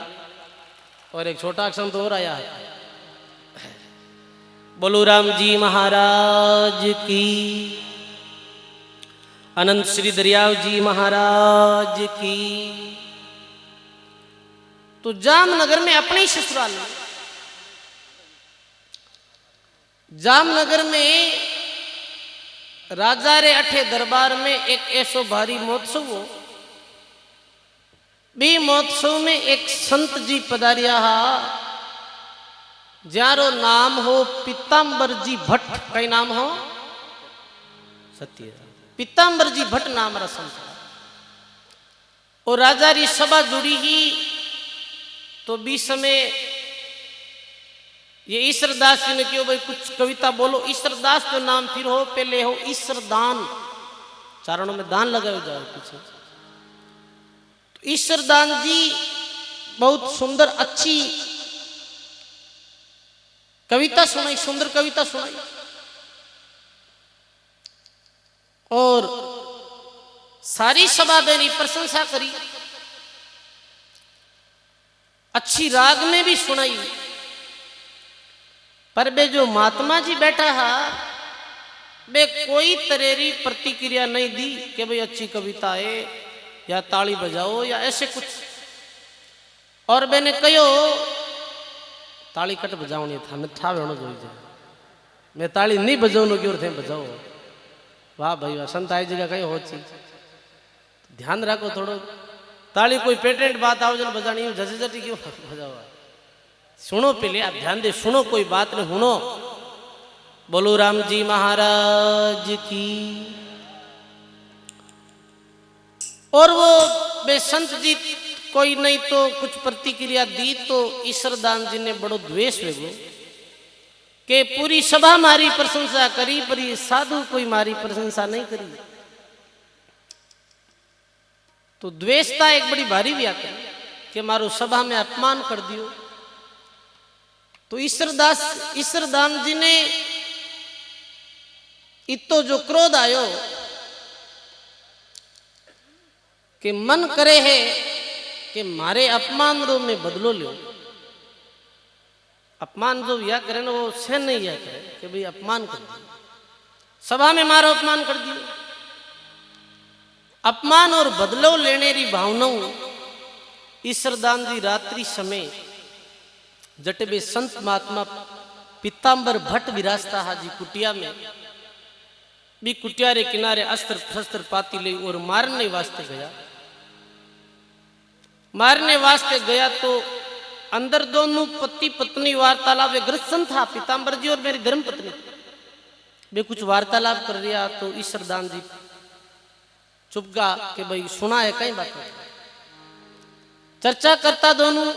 और एक छोटा संत और आया है, बोलो राम जी महाराज की, अनंत श्री दरियाव जी महाराज की। तो जामनगर में अपने ही ससुराल में, जामनगर में राजा रे अठे दरबार में एक ऐसो भारी महोत्सव हो। भी महोत्सव में एक संत जी पधारिया हा, जारो नाम हो पीताम्बर जी भट्ट। कई नाम हो? सत्य पीताम्बर जी भट्ट नाम रा संत। और राजा री सभा जुड़ी ही तो बीच समय ये ईश्वरदास जी ने क्यों भाई कुछ कविता बोलो। ईश्वरदास तो नाम फिर हो, पहले हो ईश्वरदान, चारणों में दान लगाओ जाओ पीछे। तो ईश्वरदान जी बहुत सुंदर अच्छी कविता सुनाई, सुंदर कविता सुनाई। और सारी सभा मेरी प्रशंसा करी, अच्छी राग में भी सुनाई। पर बे जो महात्मा जी बैठा है बे कोई तरेरी प्रतिक्रिया नहीं दी कि भाई अच्छी कविता है या ताली बजाओ या ऐसे कुछ। और मैंने कहो ताली कट बजाओनी था, मैं ठावे होना जोई जाए, मैं ताली नहीं बजाऊनो की ओर थे बजाओ। वाह भाई वाह, संत आई जगह कहीं हो चीज ध्यान रखो थोड़ो। ताली कोई पेटेंट बात आओ जन बजानी झझटी क्यों बजाओ। सुनो पहले, आप ध्यान दे, सुनो, कोई बात नहीं, सुनो। बोलो राम जी महाराज की। और वो बे संत जी कोई नहीं तो कुछ प्रतिक्रिया दी तो ईश्वरदान जी ने बड़ो द्वेष वेगो कि पूरी सभा मारी प्रशंसा करी पर ये साधु कोई मारी प्रशंसा नहीं करी। तो द्वेषता एक बड़ी भारी व्याख्या कि मारो सभा में अपमान कर दियो। तो ईश्वरदान जी ने इतो जो क्रोध आयो कि मन करे है कि मारे अपमान रो में बदलो लो। अपमान जो या करे ना वो सहन नहीं या करे कि भाई अपमान कर दिया, सभा में मारो अपमान कर दिया। अपमान और बदलो लेने की भावनाओं ईश्वरदान जी रात्रि समय जटबे संत महात्मा पीताम्बर भट्ट विराजता हाजी कुटिया में भी कुटिया रे किनारे अस्त्र शस्त्र पाती ले और मारने वास्ते गया। मारने वास्ते गया तो अंदर दोनों पति पत्नी वार्तालाप, वे ग्रस्त था पीताम्बर जी और मेरी धर्म पत्नी, वे कुछ वार्तालाप कर रहा। तो ईश्वरदान जी चुप गा कि भाई सुना है कई बात चर्चा करता दोनों।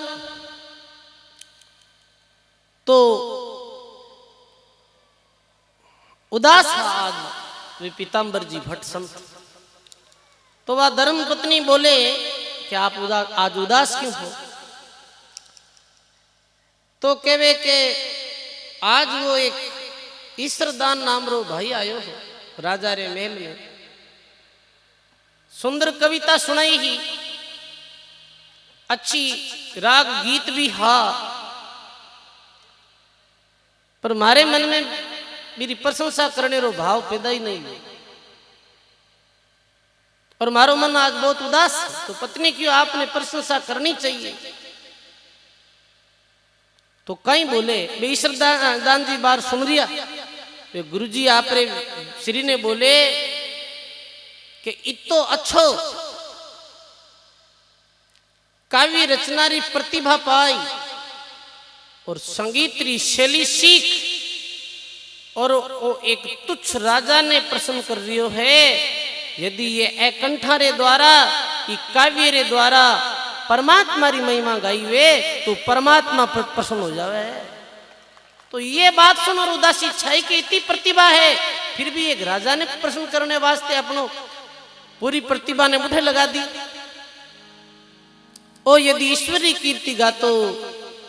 तो उदास आज वे पीताम्बर जी भट्ट संत। तो वह धर्म पत्नी बोले कि आप आज उदास क्यों हो? तो कहवे के आज वो एक ईश्वरदान नाम रो भाई आयो हो राजा रे महल में, सुंदर कविता सुनाई ही, अच्छी राग गीत भी हा, पर मारे मन में मेरी प्रशंसा करने रो भाव पैदा ही नहीं हुआ और मारो मन आज बहुत उदास है। तो पत्नी क्यों आपने प्रशंसा करनी चाहिए। तो कहीं बोले मैं ईश्वर दान जी बार सुन रिया, गुरु जी आप रे श्री ने बोले कि इतो अच्छो काव्य रचना री प्रतिभा पाई और संगीत री शैली सीख और वो एक तुच्छ राजा ने प्रश्न कर रियो है, यदि ये एकंठा रे द्वारा ये काव्य रे द्वारा परमात्मा री महिमा गाई वे तो परमात्मा पर प्रसन्न हो जावे। तो ये बात सुन और उदासी छाई की इतनी प्रतिभा है, फिर भी एक राजा ने प्रश्न करने वास्ते अपनो पूरी प्रतिभा ने मुठे लगा दी। ओ यदि ईश्वरी कीर्ति गातो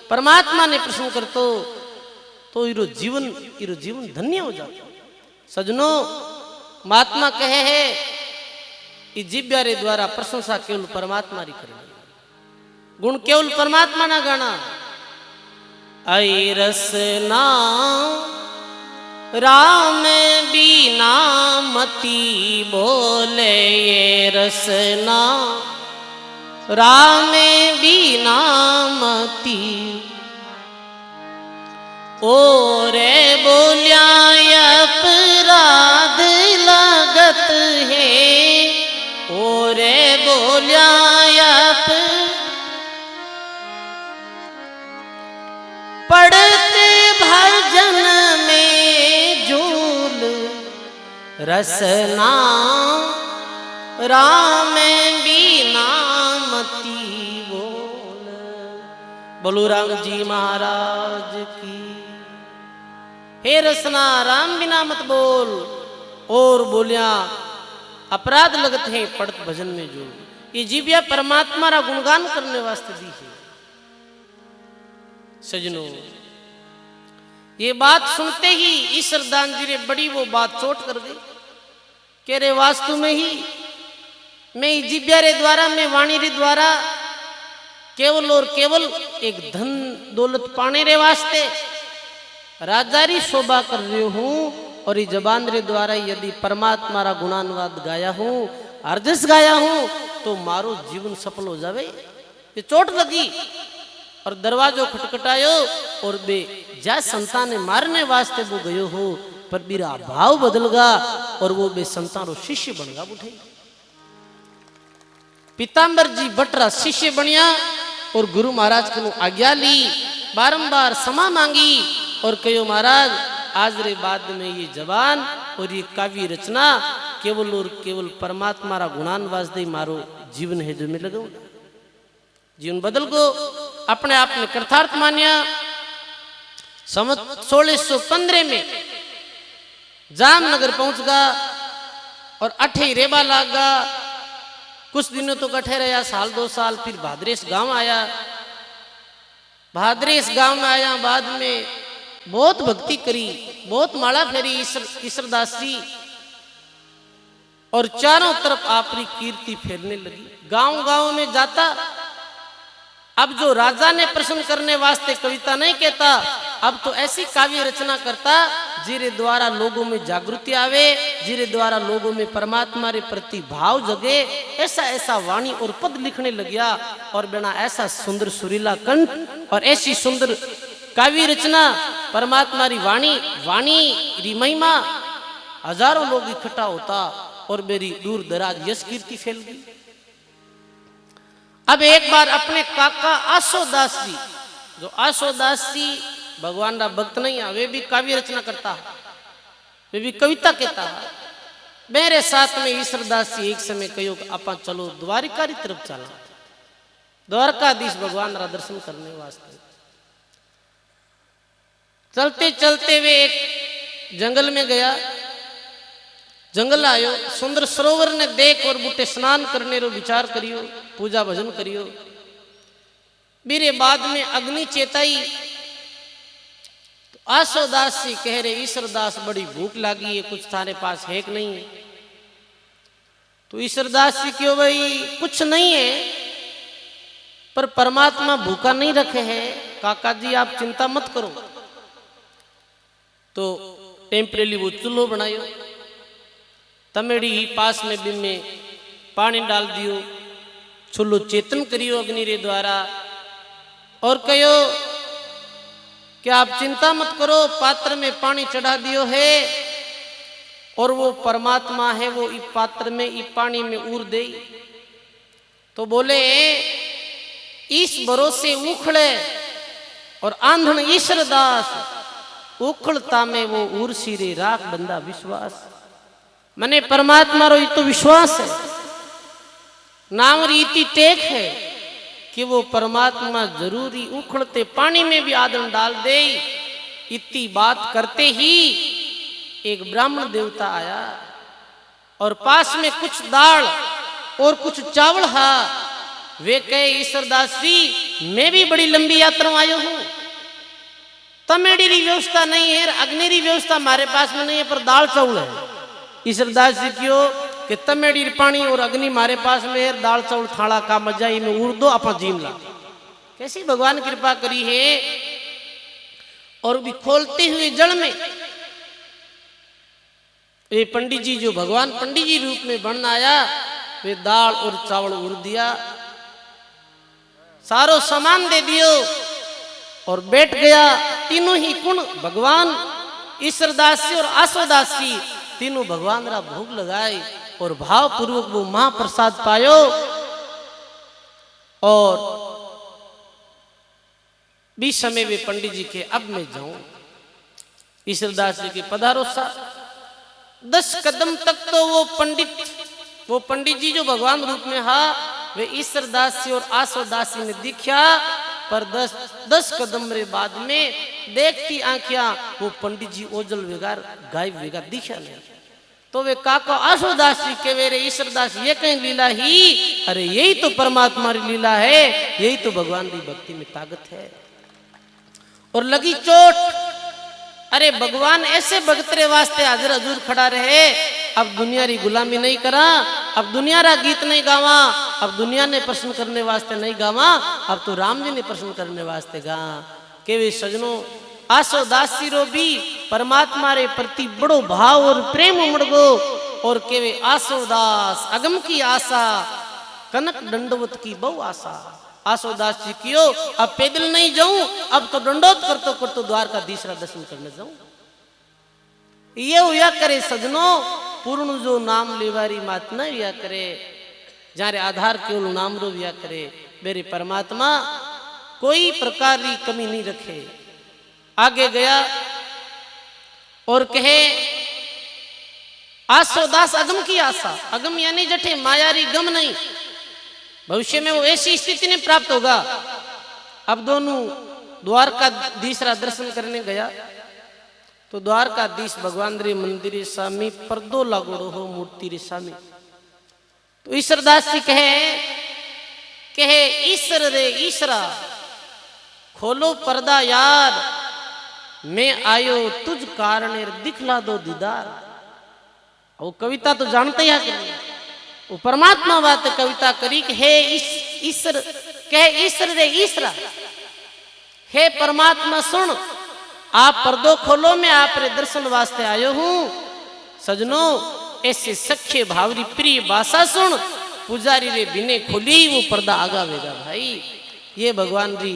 परमात्मा ने प्रश्न करतो तो इरो जीवन धन्य हो जाता। सजनो महात्मा कहे है कि जिब्या रे द्वारा प्रशंसा केवल परमात्मा री करनी, गुण केवल परमात्मा ना गाना। आई रसना राम बीना मती बोले, ये रसना राम बीना मती, ओरे बोलिया अपराध लागत है, ओरे बोलिया पढ़ते भजन में झूल, रसना राम बीना मती बोल। बोलो राम जी महाराज की। हे रसना राम बिना मत बोल, और बोलिया अपराध लगत है पढ़त भजन में जो। ये जीविया परमात्मा रा गुणगान करने वास्ते दी है। सजनो ये बात सुनते ही ईश्वरदान जी ने बड़ी वो बात चोट कर गई। कह रहे वास्तु में ही मैं जीव्या रे द्वारा, मैं वाणी रे द्वारा केवल और केवल एक धन दौलत पाने रे वास्ते राजारी शोभा कर रही हूं, और ये जबान रे द्वारा यदि परमात्मा रा गुणानुवाद गाया हूं, अर्जस गाया हूं, तो मारो जीवन सफल हो जावे। ये चोट लगी और दरवाजो खटखटायो और बे जा संतान ने मारने वास्ते वो गयो हो, पर मेरा भाव बदलगा और वो बे संतान शिष्य बनगा उठे। पीताम्बर जी भट्टरा शिष्य बनिया और गुरु महाराज को आज्ञा ली, बारंबार क्षमा मांगी और कहो महाराज आज रे बाद में ये जबान और ये काव्य रचना केवल और केवल परमात्मा रा गुणानवास दे मारो जीवन है जो मैं लगाऊं। जीवन बदल को अपने आप में कृतार्थ मान्या। 1615 में जामनगर पहुंच गा और अठे रेबा लागा। कुछ दिनों तो कठे रहा, साल 2 साल, फिर भाद्रेस गांव आया। भाद्रेस गांव में आया, बाद में बहुत भक्ति करी, बहुत माला फेरी ईश्वरदास जी, और चारों तरफ आपकी कीर्ति फैलने लगी। गांव गांव में जाता। अब जो राजा ने प्रश्न करने वास्ते कविता नहीं कहता, अब तो ऐसी काव्य रचना करता जिरे द्वारा लोगों में जागृति आवे, जिरे द्वारा लोगों में परमात्मा रे प्रति भाव जगे। ऐसा ऐसा वाणी और पद लिखने लग गया, और बिना ऐसा सुंदर सुरीला कंठ और ऐसी सुंदर काव्य रचना परमात्मा री वाणी री महिमा हजारों लोग इकट्ठा होता और मेरी दूर दराज यश कीर्ति फैल गई। अब एक बार अपने काका आशोदास जी, जो आशोदास जी भगवान का भक्त नहीं है, वे भी काव्य रचना करता है, वे भी कविता कहता है। मेरे साथ में ईश्वरदास जी एक समय कहो आप चलो द्वारिका की तरफ चला, द्वारकाधीश भगवान का दर्शन करने वास्ते। चलते चलते वे एक जंगल में गया। जंगल आयो, सुंदर सरोवर ने देख और बूटे स्नान करने रो विचार करियो, पूजा भजन करियो। मेरे बाद में अग्नि चेताई आसोदास जी कह रहे ईश्वरदास बड़ी भूख लगी है, कुछ थारे पास है कि नहीं है? तो ईश्वरदास जी क्यों भाई कुछ नहीं है, पर परमात्मा भूखा नहीं रखे है। काका जी आप चिंता मत करो। तो टेम्परेली वो चूल्हो बनायो, तमेड़ी ही पास में बिन में पानी डाल दियो, चूल्हो चेतन करियो अग्नि रे द्वारा, और कहो कि आप चिंता मत करो, पात्र में पानी चढ़ा दियो है और वो परमात्मा है वो इस पात्र में इस पानी में उड़ दे। तो बोले इस भरोसे उखड़े और आंधन ईश्वरदास, उखड़ता में वो उर्सी रे राख बंदा विश्वास। मने परमात्मा रो तो विश्वास है, नाम रीति टेक है कि वो परमात्मा जरूरी उखड़ते पानी में भी आदम डाल दे। इतनी बात करते ही एक ब्राह्मण देवता आया और पास में कुछ दाल और कुछ चावल हा। वे कहे ईश्वरदास जी मैं भी बड़ी लंबी यात्रा में आयो हूं, तमेड़ी री व्यवस्था नहीं है, अग्नि री व्यवस्था हमारे पास में नहीं है, पर दाल चावल है। ईश्वरदास जी क्यों कि तमेड़ी पानी और अग्नि हमारे पास में है, दाल चावल थाड़ा का मजा ही में उड़ दो अपा जीम ला। कैसी भगवान कृपा करी है। और भी खोलते हुए जल में ये पंडित जी जो भगवान पंडित जी रूप में बन आया, वे दाल और चावल उड़ दिया, सारो सामान दे दियो और बैठ गया। तीनों ही गुण भगवान ईश्वरदास जी और आसोदास जी तीनों भगवान रा भोग लगाए और भाव पूर्वक वो महाप्रसाद पायो। और बीच समय वे पंडित जी के अब मैं जाऊं, ईश्वरदास जी के पधारो सा। 10 कदम तक तो वो पंडित जी जो भगवान रूप में हा वे ईश्वरदास जी और आसोदास जी ने दिखा, पर 10 कदम रे बाद में देखती आंखियां वो पंडित जी ओझल वेगार गायब वेगा दिखा नहीं। तो वे काका आसोदास जी के वे रे ईश्वरदास ये कहीं लीला ही, अरे यही तो परमात्मा री लीला है, यही तो भगवान की भक्ति में ताकत है। और लगी चोट, अरे भगवान ऐसे भगतरे वास्ते हाजिर हजूर खड़ा रहे। अब दुनिया री गुलामी नहीं करा, अब दुनिया रा गीत नहीं गावा, अब दुनिया ने प्रश्न करने वास्ते नहीं गावा, अब तो राम जी ने प्रश्न करने वास्ते गा। के वे सजनों आसोदास जी रो भी परमात्मा रे प्रति बड़ो भाव और प्रेम उमड़ गो। और के वे आसोदास अगम की आशा, कनक दंडवत की बहु आशा। आसोदास जी क्यों अब पैदल नहीं जाऊं, अब तो दंडोत करतो द्वारका तीसरा दर्शन करने जाऊं। ये हुआ करे सजनों, पूर्ण जो नाम लेवारी मात न हुआ करे, जारे आधार केवल नाम रो हुआ करे। मेरे परमात्मा कोई प्रकार की कमी नहीं रखे। आगे गया और कहे आसोदास अगम की आशा, अगम यानी जठे मायारी गम नहीं, भविष्य में वो ऐसी स्थिति नहीं प्राप्त होगा। अब दोनों द्वारकाधीश दर्शन करने गया तो द्वारकाधीश भगवान रे मंदिर सामी पर्दो लागोड़ो हो मूर्ति रे सामी। तो ईश्वरदास जी कहे ईश्वर रे ईश्वरा खोलो पर्दा यार, मैं आयो तुझ कारण दिखला दो दीदार। वो कविता तो जानते ही है, वो परमात्मा बात कविता करी कि हे ईश्वर, कहे ईश्वर रे ईश्वरा, हे परमात्मा सुन, आप पर्दो खोलो, मैं आप रे दर्शन वास्ते आयो हूं। सजनों ऐसे सख्य भावरी प्रिय भाषा सुन, पुजारी रे बिने खोली वो पर्दा आगावेगा भाई। ये भगवान री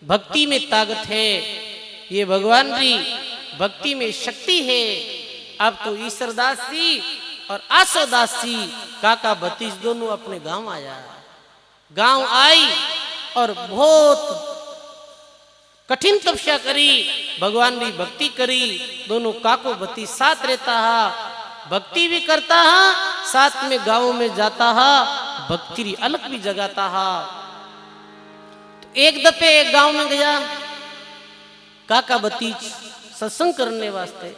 भक्ति में ताकत है, ये भगवान री भक्ति में शक्ति है। अब तो ईश्वरदास जी और आसोदास जी काका भतीज दोनों अपने गांव आया। गांव आई और बहुत कठिन तपस्या करी, भगवान की भक्ति करी। दोनों काको भतीज साथ रहता हा, भक्ति भी करता हा, साथ में गांव में जाता हा, भक्ति री अलग भी जगाता हा। तो एक दफे एक गांव में गया काका भतीज सत्संग करने वास्ते।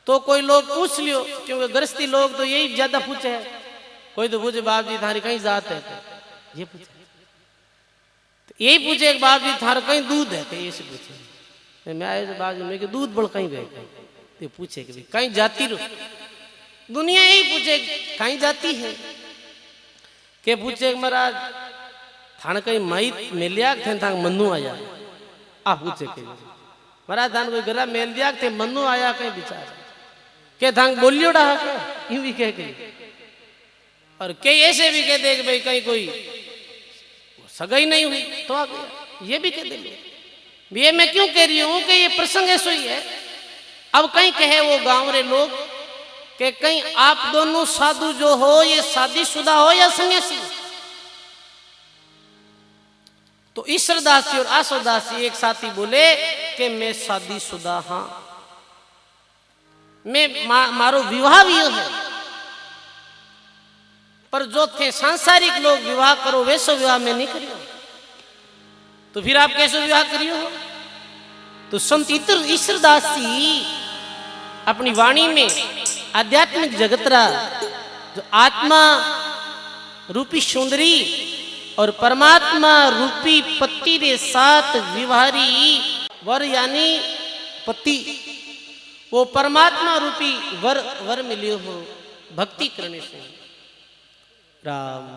तो कोई लोग पूछ लियो, क्योंकि गृहस्थी लोग तो यही ज्यादा पूछे है। कोई तो पूछे बाप जी थारी कहीं जात है, ये पूछे। तो यही पूछे बाप जी थारा कहीं दूध है, ये से पूछे। मैं आयो तो बाजू में कि दूध बड़ कहीं गए तो पूछे कि कहीं जाती रो दुनिया यही पूछे कहीं जाती है के पूछे महाराज थाने कहीं माई मिलिया थे था मनु आया आ पूछे के महाराज थान कोई गरा मेल दिया थे मनु आया कहीं बेचारा के थांग बोलियो डा यूं भी कह के और कई ऐसे भी कह दे कि भाई कहीं कोई सगाई नहीं हुई तो आ गया ये भी कह दे ये मैं क्यों कह रही हूं कि ये प्रसंग ऐसा ही है। अब कहीं कहे वो गांव रे लोग कि कहीं आप दोनों साधु जो हो ये शादीशुदा हो या सन्यासी। तो ईश्वरदासी और आसुदासी एक साथी बोले कि मैं शादीशुदा हाँ मैं मारो विवाह भी है पर जो थे सांसारिक लोग विवाह करो वैसो विवाह में नहीं करियो तो फिर आप कैसे विवाह करियो हो। तो संत ईश्वरदासी अपनी वाणी में आध्यात्मिक जगतरा जो आत्मा रूपी सुंदरी और परमात्मा रूपी पति रे साथ विवाहरी वर यानी पति वो परमात्मा रूपी वर मिलियो हो भक्ति करने से राम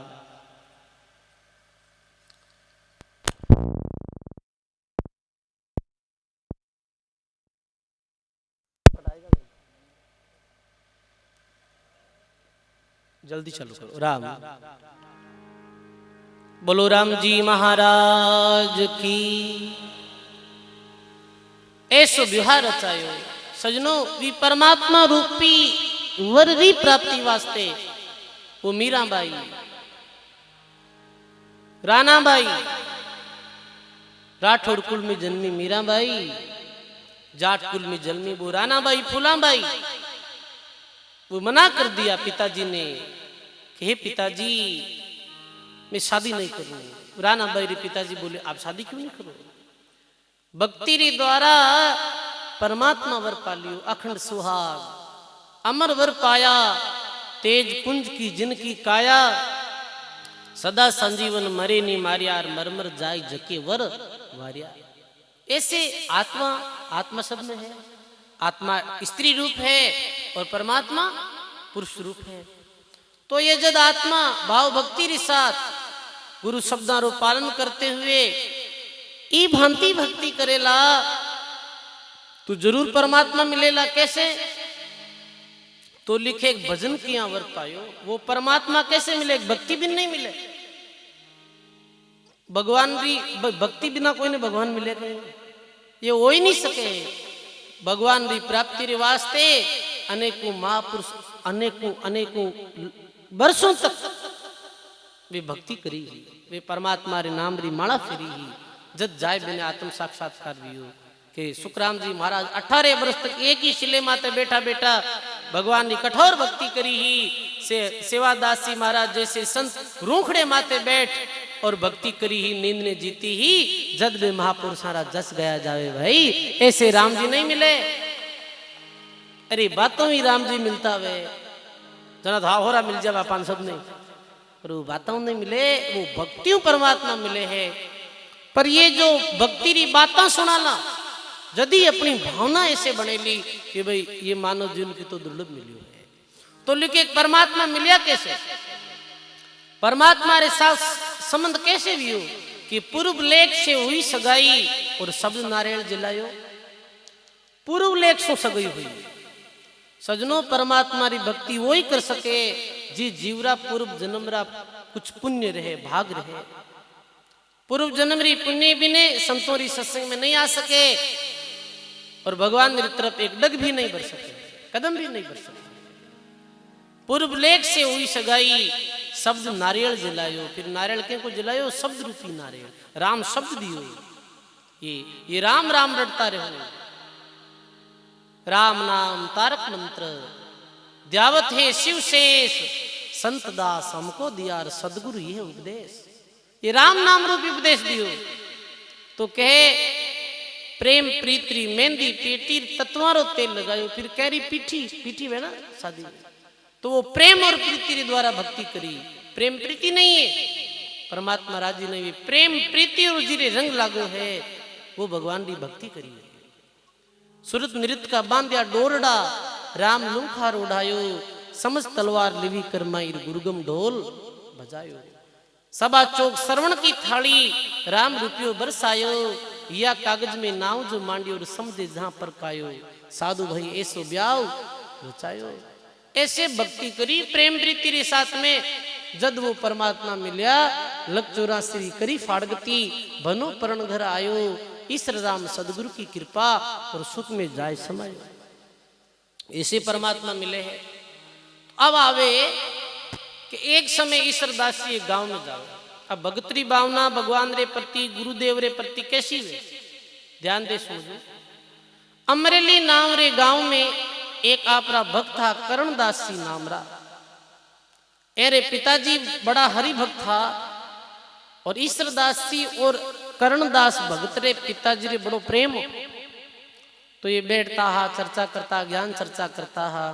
जल्दी चालू करो राम बोलो राम जी महाराज की ऐसो व्यवहार रचायो सजनो भी परमात्मा रूपी वर री प्राप्ति वास्ते वो मीराबाई रानाबाई राठौड़ कुल में जन्मी मीराबाई जाट कुल में जन्मी वो रानाबाई फूलाबाई वो मना कर दिया पिताजी ने कि हे पिताजी मैं शादी नहीं करूंगी। रानाबाई रे पिताजी बोले आप शादी क्यों नहीं करो भक्ति रे द्वारा परमात्मा वर पालियो अखंड सुहाग अमर वर पाया तेज पुंज की जिनकी काया सदा संजीवन मरे नी मारिया मरमर जाय जके वर वारिया। ऐसे आत्मा आत्मा शब्द में है आत्मा स्त्री रूप है और परमात्मा पुरुष रूप है। तो ये जद आत्मा भाव भक्ति के साथ गुरु शब्दारो पालन करते हुए ई भांति भक्ति करेला तो जरूर परमात्मा मिलेला। कैसे तो लिखे एक भजन किया वर पायो वो परमात्मा कैसे मिले भक्ति बिन नहीं मिले भगवान की भक्ति बिना कोई ने भगवान मिले ये हो ही नहीं सके। भगवान की प्राप्ति रे वास्ते अनेकों महापुरुष अनेकों वर्षों तक वे भक्ति करी वे परमात्मा रे नाम री माला फेरी ही जद जाय बिने आत्म साक्षात्कार दियो कि सुखराम जी महाराज 18 वर्ष तक एक ही शिले माते बैठा बैठा भगवान की कठोर भक्ति करी ही सेवादासी महाराज जैसे संत रूखड़े माते बैठ और भक्ति करी ही नींद ने जीती ही जद में महापुरुषारा जस गया जावे भाई ऐसे राम जी नहीं मिले। अरे बातों ही राम जी मिलता वे जना था हो मिल जावा पान सब नहीं पर वो बातों नहीं मिले वो भक्तियों परमात्मा मिले है। पर ये जो भक्ति री बातें सुनाना यदि अपनी भावना ऐसे बनेली कि भाई ये मानव जीवन की तो दुर्लभ मिली है तो लिखे परमात्मा मिलिया कैसे परमात्मा रे साथ संबंध कैसे भी हो कि पूर्व लेख से हुई सगाई और शब्द नारायण जिलायो पूर्व लेख से सगाई हुई सजनों परमात्मा री भक्ति वो ही कर सके जी जीवरा पूर्व जन्म रा कुछ पुण्य रहे भाग रहे पूर्व जन्म री पुण्य बिने संतों री सत्संग में नहीं आ सके और भगवान मेरी तरफ एक डग भी नहीं बढ़ सके कदम भी नहीं बढ़ सके। पूर्व लेख से हुई सगाई शब्द नारियल जलायो फिर नारियल के को जलायो शब्द रूपी नारियल राम शब्द दियो ये राम राम रटता रहो राम नाम तारक मंत्र द्यावत है शिव शेष संत दास हमको दिया सदगुरु ये उपदेश ये राम नाम रूपी उपदेश दियो तो कहे प्रेम प्रीति मेहंदी पेटी तत्वारो तेल लगायो फिर कह रही पीठी है ना शादी तो वो प्रेम और प्रीति द्वारा भक्ति करी प्रेम प्रीति नहीं है परमात्मा राजी नहीं है प्रेम प्रीति और जीरे रंग लागो है वो भगवान की भक्ति करी है सुरत नृत्य का बांध्या डोरडा राम लूखार उड़ायो समझ तलवार लिवी करमाई गुरुगम ढोल बजायो सभा चौक श्रवण की थाली राम रुपयो बरसायो या कागज में नाव जो मांडियो और समझे जहां पर कायो साधु भाई ऐसो ब्याव रचायो ऐसे भक्ति करी प्रेम प्रीति रे साथ में जद वो परमात्मा मिल्या लग 84 करी फाड़गती बनो परण घर आयो ईश्वर राम सदगुरु की कृपा और सुख में जाए समायो ऐसे परमात्मा मिले हैं। अब आवे कि एक समय ईश्वर दास जी गांव में जाओ अब भगतरी भावना भगवान रे प्रति गुरुदेव रे प्रति कैसी वे ध्यान दे सुनो। अमरेली नाम रे गांव में एक आपरा भक्त था करणदास जी नाम रा एरे पिताजी बड़ा हरि भक्त था और ईश्वरदास जी और करणदास भगत रे पिताजी रे बड़ो प्रेम हो तो ये बैठता हा चर्चा करता ज्ञान चर्चा करता हा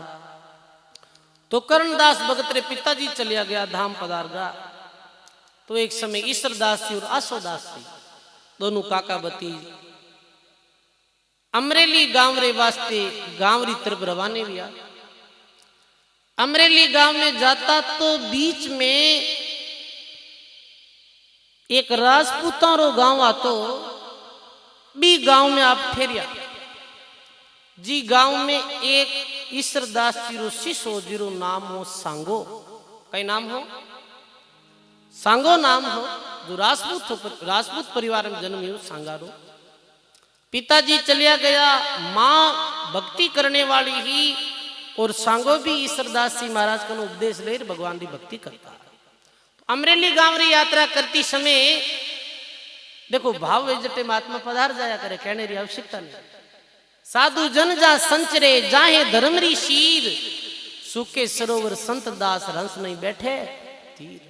तो करणदास भगत रे पिताजी चलिया गया धाम पधार गया तो एक समय ईश्वरदास जी और आशोदास जी दोनों काका बती अमरेली गांव रे वास्ते गांव री तरफ रवाने हुआ। अमरेली गांव में जाता तो बीच में एक राजपूतों रो गांव आतो भी गांव में आप ठहरिया जी गांव में एक ईश्वरदास जी रो शिष्य हो जीरो नाम हो सांगो कई नाम हो सांगो नाम हो जो राजपूत परिवार में जन्म हो सांगारो पिताजी चलिया गया माँ भक्ति करने वाली ही और सांगो भी ईश्वरदास जी महाराज का उपदेश ले भगवान की भक्ति करता है। तो अमरेली गांव री यात्रा करती समय देखो भाव वेजटे महात्मा पधार जाया करे कहने री आवश्यकता नहीं साधु जन जा संचरे जाहे धर्म री शीर सूखे सरोवर संत दास हंस नहीं बैठे तीर।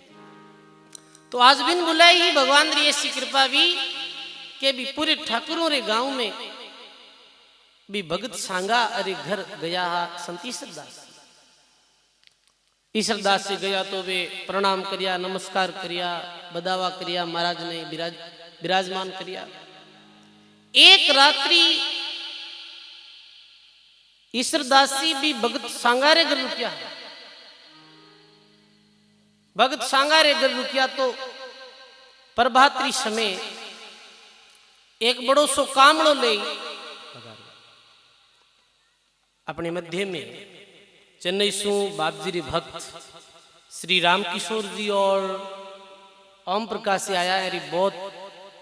तो आज बिन बुलाई ही भगवान री ऐसी कृपा भी के भी पूरे ठाकुरों रे गांव में भी भगत सांगा अरे घर गया संत ईश्वरदास से गया तो वे प्रणाम करिया नमस्कार करिया बदावा करिया महाराज ने विराजमान करिया। एक रात्रि ईश्वरदास जी भी भगत सांगारे घर रुकिया भगत सांगारे घर रुकिया तो प्रभात्री समय एक बड़ो सो कामड़ो ले अपने मध्य में चेन्नई सु बापजी रे भक्त श्री राम किशोर जी और ओम प्रकाश से आया है बहुत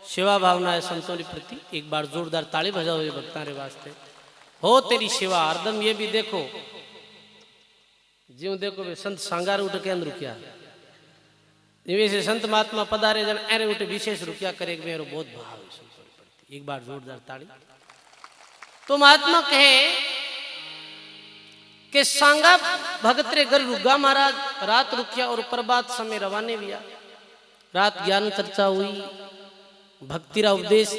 सेवा भावना है संतों के प्रति एक बार जोरदार ताली बजाओ ये भक्ता रे वास्ते हो तेरी सेवा हरदम ये भी देखो ज्यों देखो वे संत सांगार उठ के अंदर रुकिया वैसे संत महात्मा पधारे जन अरे उठ विशेष रुकिया करे मेरो बहुत भाव है एक बार जोरदार ताली। तो महात्मा कहे कि सांगा भगत रे घर रुगा महाराज रात रुकिया और प्रभात समय रवाने हुआ रात ज्ञान चर्चा हुई भक्ति रा उपदेश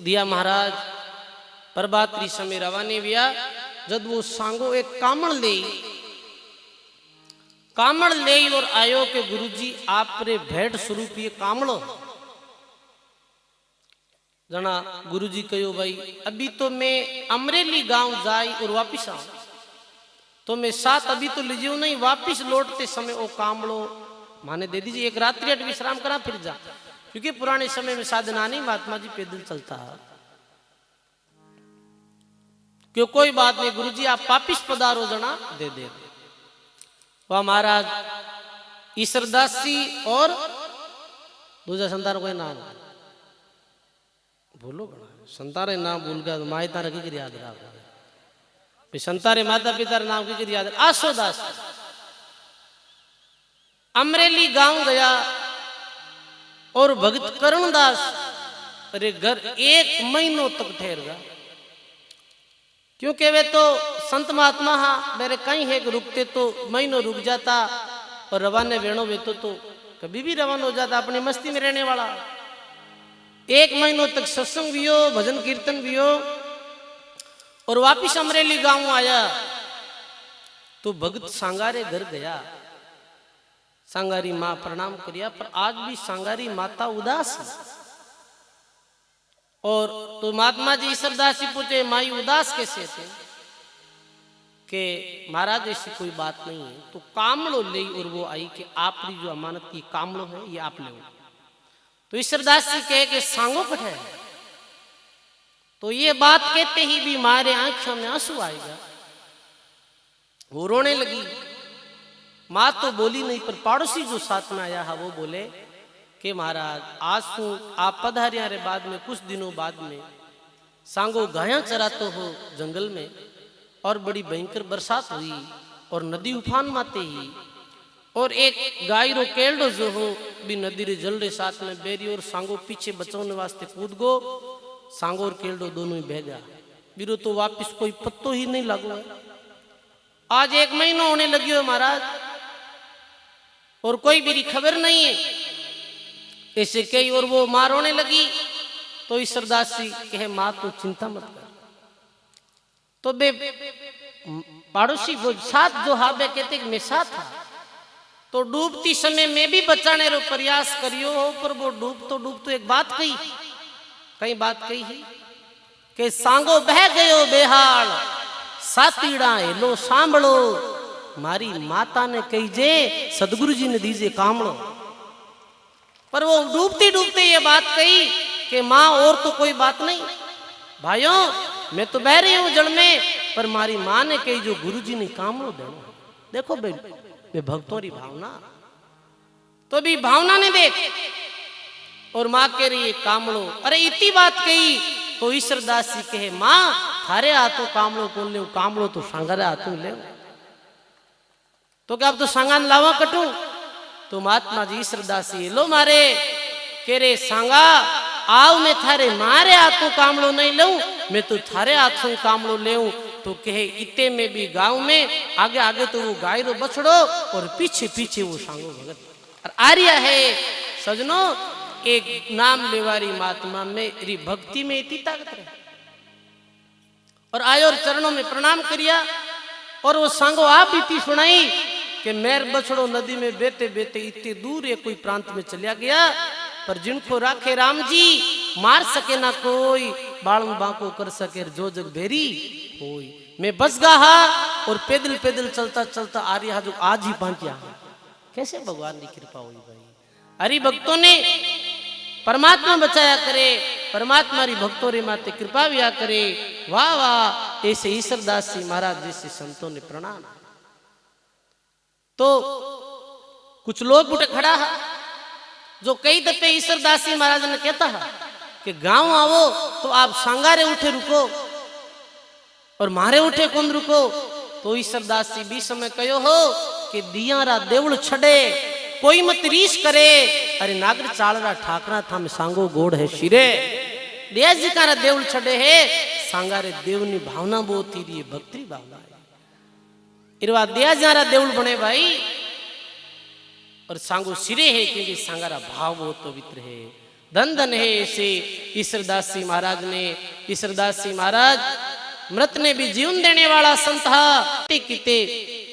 दिया महाराज प्रभात री समय रवाने हुआ जब वो सांगो एक कामड़ ले और आयो के गुरुजी आप रे भेंट स्वरूप ये कामड़ो जना गुरुजी कहो भाई अभी तो मैं अमरेली गांव जाई और वापिस आऊं तो मैं साथ अभी तो लीजिए नहीं वापिस लौटते समय वो कामड़ो माने दे दीजिए एक रात्रि अट विश्राम करा फिर जा क्योंकि पुराने समय में साधना नहीं महात्मा जी पैदल चलता है क्यों कोई बात नहीं गुरुजी आप वापिस पधारो जना दे दे वह महाराज ईश्वरदास जी और दूसरा संतान कोई नाम बोलो संतारे नाम भूल गया तो माता रखी कर याद रहा संतारे माता पिता नाम की याद आशोदास अमरेली गांव गया और भगत करणदास अरे घर 1 महीनों तक ठहर गया क्योंकि वे तो संत महात्मा हाँ मेरे कहीं है कि रुकते तो महीनों रुक जाता और रवाने वेणो वे तो कभी भी रवाना हो जाता अपनी मस्ती में रहने वाला 1 महीनों तक सत्संग भी हो भजन कीर्तन भी हो और वापिस अमरेली गांव आया तो भगत सांगारे घर गया सांगारी माँ प्रणाम करिया पर आज भी सांगारी माता उदास है और तो महात्मा जी ईश्वरदास जी पूछे माई उदास कैसे थे कि महाराज ऐसी कोई बात नहीं है। तो कामड़ो ले और वो आई कि आपकी जो अमानत की कामड़ो है ये आप ले। तो ईश्वरदास जी कहे कि सांगो कट है। तो ये बात कहते ही भी मारे आंखों में आंसू आएगा, वो रोने लगी। माँ तो बोली नहीं, पर पड़ोसी जो साथ में आया है वो बोले कि महाराज आज तो आप पधारिया रे बाद में कुछ दिनों बाद में सांगो गाया चराते हो जंगल में, और बड़ी भयंकर बरसात हुई और नदी उफान माते ही, और एक गाय रो केल्डो जो हो भी नदी रे जल रे साथ में बेरी, और सांगो पीछे बचाने वास्ते कूद गो। सांगो और केल्डो दोनों ही बह गया। बिरो तो वापिस कोई पत्तो ही नहीं लगो है। आज 1 महीना होने लगी हो महाराज, और कोई मेरी खबर नहीं है ऐसे कही। और वो माँ रोने लगी। तो ईश्वरदास जी कहे माँ तू चिंता मत कर। तो बे पड़ोसी वो साथ जो हाबे कहते मैं साथ था, तो डूबती समय मैं भी बचाने रो प्रयास करियो हो, पर वो डूब तो एक बात कही, कई बात कही ही कि सांगो बह गयो बेहाल सातीड़ा हेलो सांभलो, मारी माता ने कही जे सदगुरु जी ने दीजे कामड़ो। पर वो डूबते डूबते ये बात कही कि माँ और तो कोई बात नहीं भाइयों, मैं तो बह रही हूं जल में, पर मारी माँ ने कही जो गुरु जी ने कामड़ो देना। देखो बे भक्तों की भावना, तो भी भावना ने देख। और माँ कह रही है कामड़ो। अरे इतनी बात कही तो ईश्वरदास जी कहे माँ थारे हाथों कामड़ो कौन ले, कामड़ो तो सांगारे हाथों ले। तो क्या अब तो सांगान लावा कटू। तो महात्मा जी ईश्वरदास जी लो मारे कह रे सांगा आओ, मैं थारे मारे हाथों कामड़ो नहीं लूं, मैं तो थारे हाथों कामड़ो ले। तो कहे इते में भी गांव में आगे आगे तो वो गाय रो बछड़ो और पीछे पीछे वो सांगो भगत। और आर्या है सजनो, एक नाम लेवारी महात्मा में री भक्ति में इतनी ताकत है। और आयो और चरणों में प्रणाम करिया, और वो सांगो आप इतनी सुनाई कि मेर बछड़ो नदी में बेते बेते इतने दूर एक कोई प्रांत में चलिया गया, पर जिनको राखे राम जी मार सके ना कोई, बालम बांको कर सके जो जग भेरी होई। मैं बस गहा और पैदल पैदल चलता चलता आ रहा जो आज ही पहुंचा। कैसे भगवान की कृपा हुई भाई। हरि भक्तों ने परमात्मा बचाया करे, परमात्मा री भक्तों रे माते कृपा भी आ करे। वाह वाह, ऐसे ईश्वरदास जी महाराज जैसे संतों ने प्रणाम। तो कुछ लोग उठे खड़ा है जो कई दफे ईश्वरदास जी महाराज ने कहता है कि गांव आवो तो आप सांगारे उठे रुको और मारे उठे कौन रुको। तो ईश्वरदास जी भी समय कहो हो कि दियारा देवल छड़े कोई मत रीस करे, अरे नागर चालरा ठाकरा था में सांगो गोड़ है शिरे। देश जी का देवल छड़े है सांगारे देवनी भावना बहुत ही रही भक्ति भावना है। इरवा दिया जारा देवल बने भाई, और सांगो सिरे है क्योंकि सांगारा भाव बहुत पवित्र है। धन धन है ऐसे ईश्वरदास जी महाराज ने। ईश्वरदास जी महाराज मृत ने भी जीवन देने वाला संत है। किते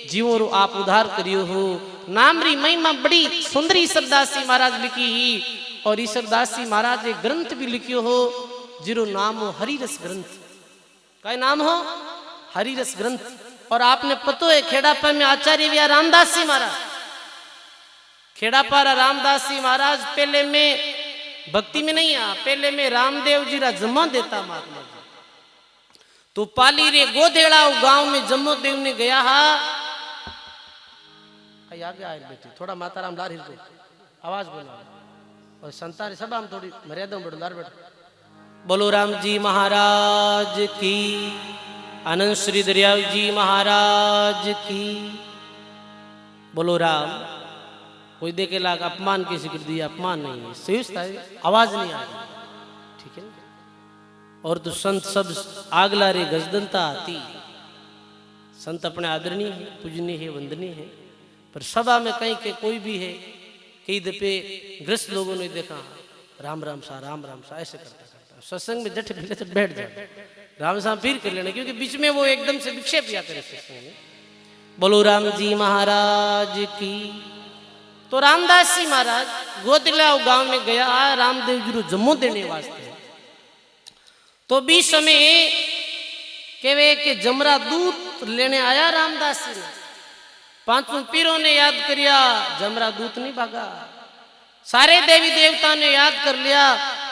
जीवों रो आप उद्धार करियो हो। नाम री महिमा बड़ी सुंदर ईश्वरदास जी महाराज लिखी ही, और ईश्वरदास जी महाराज एक ग्रंथ भी लिखियो हो जिरो नाम हो हरिरस ग्रंथ। का नाम हो हरिरस ग्रंथ। और आपने पतो है खेड़ापा में आचार्य व्या रामदास जी महाराज, खेड़ापारा रामदास जी महाराज पहले में भक्ति में नहीं आ, पहले में रामदेव जी रा जमा देता महात्मा जी। तो पाली रे गोदेड़ा गांव में जम्मो देव ने गया हा। आगे आए बेटी थोड़ा माता राम लार हिल आवाज बोला, और संतान सब हम थोड़ी मर्यादा में लार बैठ। बोलो राम जी महाराज की, आनंद श्री दरियाव जी महाराज की। बोलो राम। कोई देखे लाग अपमान किसी कर दिया, अपमान नहीं है, सही आवाज नहीं आ रही, ठीक है। और तो संत सब आगला रे गजदंता आती। संत अपने आदरणीय है, पूजनीय है, वंदनीय है, पर सभा में कहीं के कोई भी है, कई दफे ग्रस्त लोगों ने देखा राम राम सा ऐसे करता करता सत्संग में जट भिले बैठ जाए, राम सा फिर कर लेना, क्योंकि बीच में वो एकदम से विक्षेप या करे सत्संग में। बोलो राम जी महाराज की। तो रामदास जी महाराज गोदलाव गांव में गया रामदेव जी को जम्मो देने वास्ते। तो भी समय कहवे कि जमरा दूत लेने आया रामदास जी ने, पांचों पीरों ने याद करिया, जमरा दूत नहीं भागा। सारे देवी देवता ने याद कर लिया,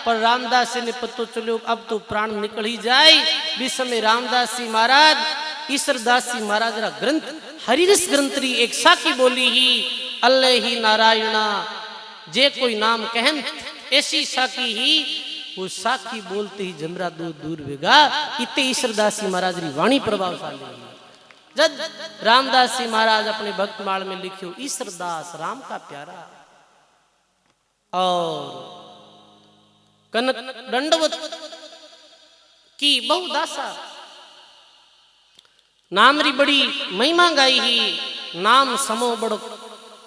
पर रामदास जी ने पतो चलो अब तो प्राण निकल ही जाए। भी समय रामदास जी महाराज ईश्वरदास जी महाराज रा ग्रंथ हरिरस ग्रंथ री एक साखी बोली ही, अल्ले ही नारायणा जे कोई नाम कहन, ऐसी साखी ही वो साखी बोलते ही जमरा दूत दूर वेगा। इतने ईश्वरदास जी महाराज री वाणी प्रभावशाली है। जब रामदास जी महाराज अपने भक्तमाल में लिखियो ईश्वरदास राम का प्यारा, और कनक दंडवत की बहुदासा, नाम री बड़ी महिमा गाई ही, नाम समो बड़ो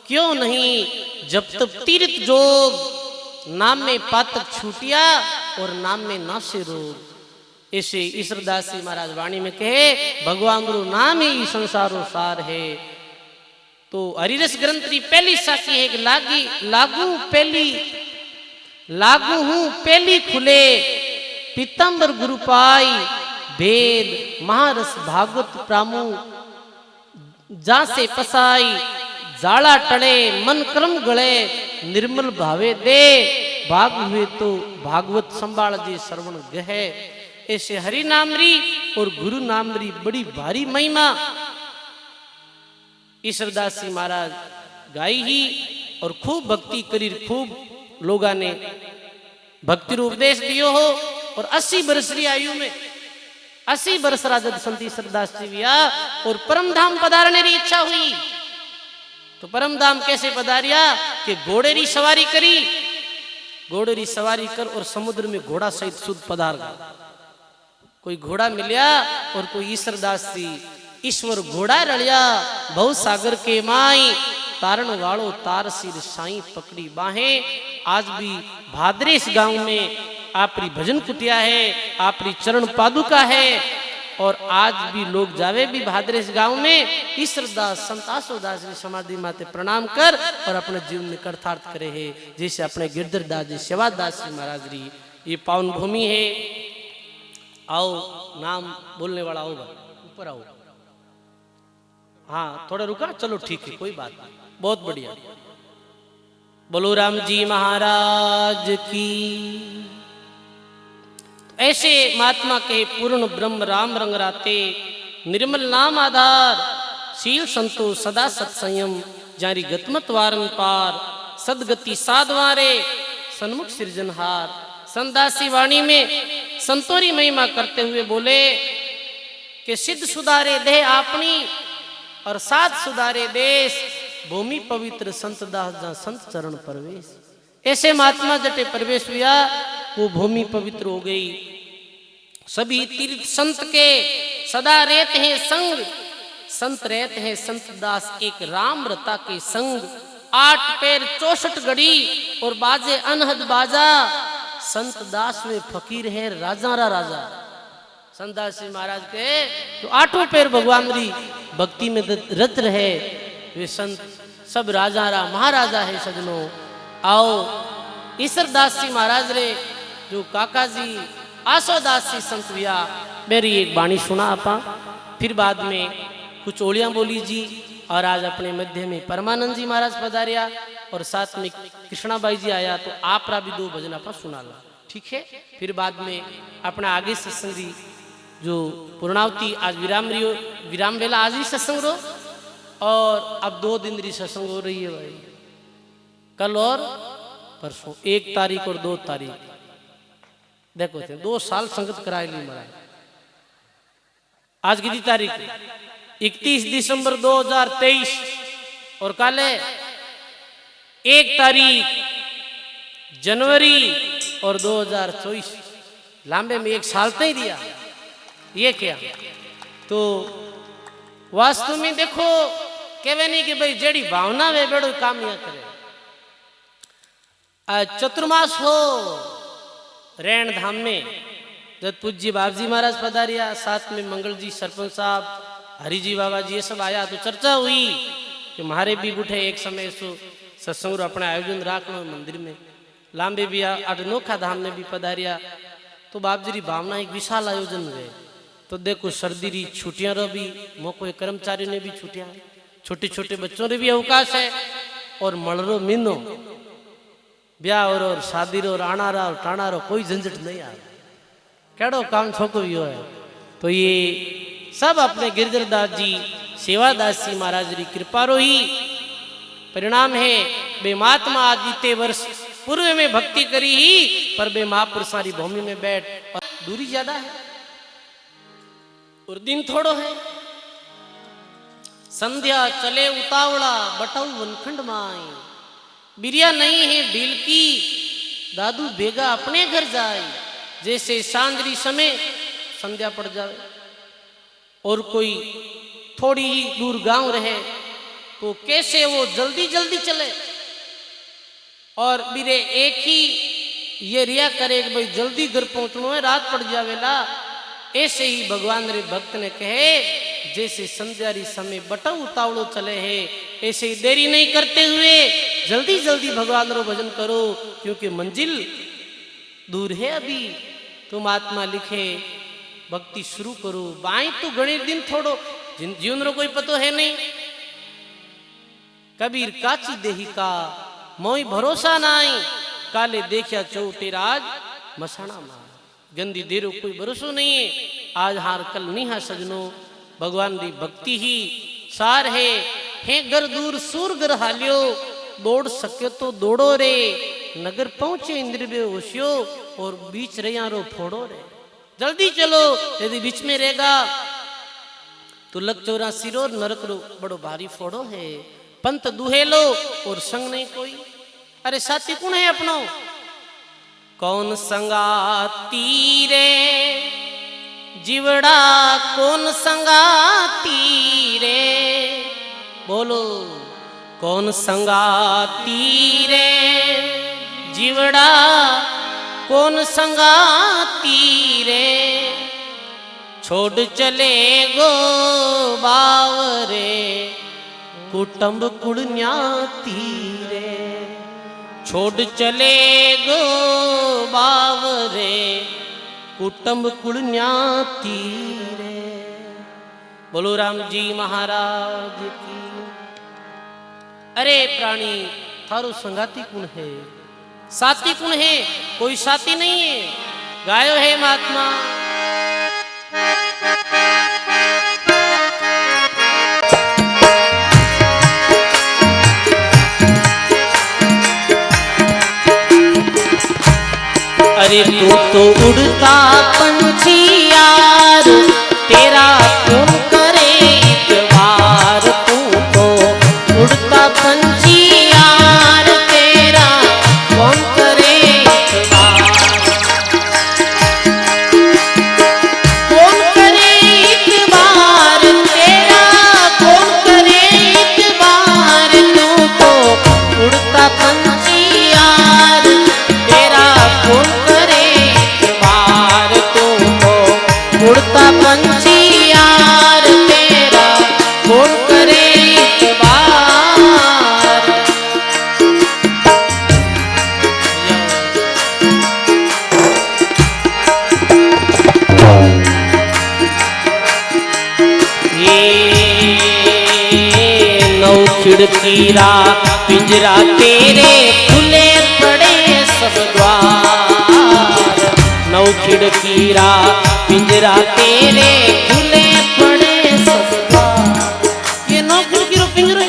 क्यों नहीं, जब तब तीर्थ जोग, नाम में पातक छूटिया और नाम में नासे रोग। ऐसे ईश्वरदास जी महाराज वाणी में कहे भगवान रो नाम ही संसारो सार है। तो हरिरस ग्रंथ की पहली साखी है कि लागू हूं पहली खुले, पीतंबर गुरु पाई, वेद महारस भागवत प्रामु, जा से पसाई, जाला टले मन क्रम गले, निर्मल भावे दे, भाग हुए तो भागवत संभाल जी श्रवण गहे। ऐसे हरि नामरी और गुरु नामरी बड़ी भारी महिमा ईश्वरदास जी महाराज गाई ही, और खूब भक्ति करी, खूब लोगा ने भक्ति रू उपदेश दियो हो। और 80 वर्ष की आयु में 80 वर्ष राजद संत ईश्वरदास जी विया और परम धाम पधारने की इच्छा हुई। तो परम धाम कैसे पधारिया कि घोड़े री सवारी करी, घोड़े री सवारी कर और समुद्र में घोड़ा सहित शुद्ध पधार गया। कोई घोड़ा मिलिया और कोई ईश्वरदास जी ईश्वर घोड़ा रलिया, बहु सागर के माई, तारण वालो तार सिर साई पकड़ी बाहें। आज भी भाद्रेस गांव में आपरी भजन कुटिया है, आपरी चरण पादुका है, और आज भी लोग जावे भी भाद्रेस गांव में ईश्वरदास संत आसोदास जी समाधि माते प्रणाम कर और अपने जीवन में कर्तार्थ करे है। जैसे अपने गिरधरदास जी सेवादास जी महाराज री ये पावन भूमि है। आओ नाम बोलने वाला आओ, ऊपर आओ। हाँ थोड़ा रुका, चलो ठीक है कोई बात नहीं, बहुत बढ़िया। बोलो राम जी महाराज की। ऐसे महात्मा के पूर्ण ब्रह्म राम रंग राते, निर्मल नाम आधार, शील संतोष सदा सत्संयम, जारी गतमत वारन पार, सदगति साधवारे, सन्मुख सृजनहार। संदासी वाणी में संतोरी महिमा करते हुए बोले कि सिद्ध सुधारे देह आपनी और साध सुधारे देश, भूमि पवित्र संत दास जहाँ संत चरण प्रवेश। ऐसे महात्मा जटे प्रवेश हुआ वो भूमि पवित्र हो गई। सभी तीर्थ संत के सदा रहते हैं संग, संत रहते हैं संत दास एक राम रता के संग। 8 पैर 64 गड़ी और बाजे अनहद बाजा, संत दास वे फकीर है राजा रा राजा। संत दास जी महाराज के तो 8 पैर भगवान री भक्ति में रत रहे, वे संत सब राजा रा महाराजा है सजनों। आओ ईश्वरदास जी महाराज रे जो काका जी आसोदास जी संत भैया मेरी एक वाणी सुना आपा, फिर बाद में कुछ ओलियां बोली जी। और आज अपने मध्य में परमानंद जी महाराज पधारिया और साथ में कृष्णाबाई जी आया, तो आप रा भी 2 भजन आपा सुना ला, ठीक है। फिर बाद में अपना आगे सत्संग जो पूर्णावती आज विराम बेला आज ही सत्संग रो, और अब 2 दिन री सत्संग हो रही है भाई, कल और परसों 1 तारीख और 2 तारीख। देखो थे 2 साल संगत कराए ली महाराज। आज की तारीख 31 दिसंबर 2023 और कल है 1 तारीख जनवरी और 2024। लांबे में 1 साल तो ही दिया ये क्या। तो वास्तव में देखो कहवे नहीं कि भाई जेड़ी भावना वे बेड़ो काम यहाँ करे। चतुर्मास हो रैन धाम में जब पूज्य बाबजी महाराज पधारिया, साथ में मंगल जी सरपंच साहब, हरि जी बाबा जी ये सब आया, तो चर्चा हुई कि हमारे भी बुढ़े एक समय सो सत्संग अपने आयोजन राखना मंदिर में। लांबे भी अनोखा धाम ने भी पधारिया, तो बापजी भावना एक विशाल आयोजन गए तो देखो सर्दी री छुट्टियां रो भी मोको कर्मचारी ने भी छुट्टियां, छोटे छोटे बच्चों ने भी अवकाश है और मलरो मीनो ब्याह और शादी रो आना रो टाणा रो कोई झंझट नहीं आ केड़ो काम छोको यो है। तो ये सब अपने गिरधरदास जी सेवादास जी महाराज की कृपा रो ही परिणाम है। बे महात्मा आज इतने वर्ष पूर्व में भक्ति करी ही पर बे महापुरुषारी भूमि में बैठ और दूरी ज्यादा है और दिन थोड़ो है। संध्या चले उतावला बटाऊ वनखंड माई बिरिया नहीं है ढील की दादू बेगा अपने घर जाए। जैसे सांद्री समय संध्या पड़ जाए और कोई थोड़ी ही दूर गांव रहे तो कैसे वो जल्दी जल्दी चले और बिरे एक ही ये रिया करे कि भाई जल्दी घर पहुंचना है रात पड़ जावेला। ऐसे ही भगवान रे भक्त ने कहे जैसे संध्या री समय बटा उतावड़ो चले है ऐसे ही देरी नहीं करते हुए जल्दी जल्दी भगवान रो भजन करो क्योंकि मंजिल दूर है। अभी तुम आत्मा लिखे भक्ति शुरू करो बाई तो गणेश दिन थोड़ो जीवन रो कोई पतो है नहीं। कबीर काची देही का मोई भरोसा नाई काले देखिया चौटे राज मसाणा मार गंदी देरो कोई भरोसा नहीं है। आज हार कल नहीं है सजनो भगवान री भक्ति ही सार है घर दूर सूर घर हालियो दौड़ सके तो दौड़ो रे नगर पहुंचे इंद्र बे होशियो और बीच रैया रो फोड़ो रे जल्दी चलो यदि बीच में रहेगा तो लग 84 रो नरक रो बड़ो भारी फोड़ो है। पंत दुहेलो और संग नहीं कोई। अरे साथी कौन है अपनो कौन संगाती रे जीवड़ा कौन संगाती रे बोलो कौन संगाती रे जीवड़ा कौन संगाती रे छोड़ चले गो बावरे कुटुंब कुड़न्याती रे छोड़ चले गो बावरे कुटुंब कुड़न्याती रे। बोलो राम जी महाराज की। अरे प्राणी थारो संगाती कौन है साथी कौन है कोई साथी नहीं है गायो है महात्मा। अरे तू तो उड़ता पंछी यार तेरा कौन करे इतवार तू तो उड़ता पंछी यार तेरा कौन करे इतवार कौन करे इतवार तेरा कौन करे इतवार तू तो उड़ता पंछी यार तेरा कौन उड़ता पंछी यार तेरा कौन करे इतबार। ये नौ खिड़कीरा पिंजरा तेरे खुले पड़े सब द्वार नौ खिड़कीरा पिंजरा तेरे खुले पड़े सब द्वार। ये नौ खिड़की रो पिंजरो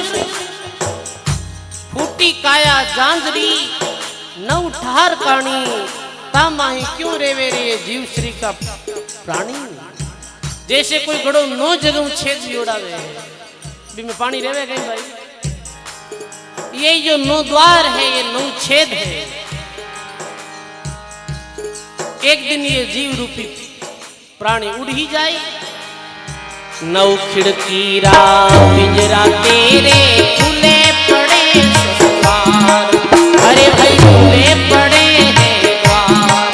फूटी काया जांजरी नौ ठार कानी तामाही क्यों रेवे रे जीव श्री का प्राणी। जैसे कोई घड़ो नौ जगह छेद जोड़ावे भी में पानी रेवे कहीं भाई। ये जो नौ द्वार है ये नौ छेद है। एक दिन ये जीव रूपी प्राणी उड़ ही जाए। नौ खिड़कीरा पिंजरा तेरे खुले पड़े द्वार अरे भाई खुले पड़े हैं द्वार।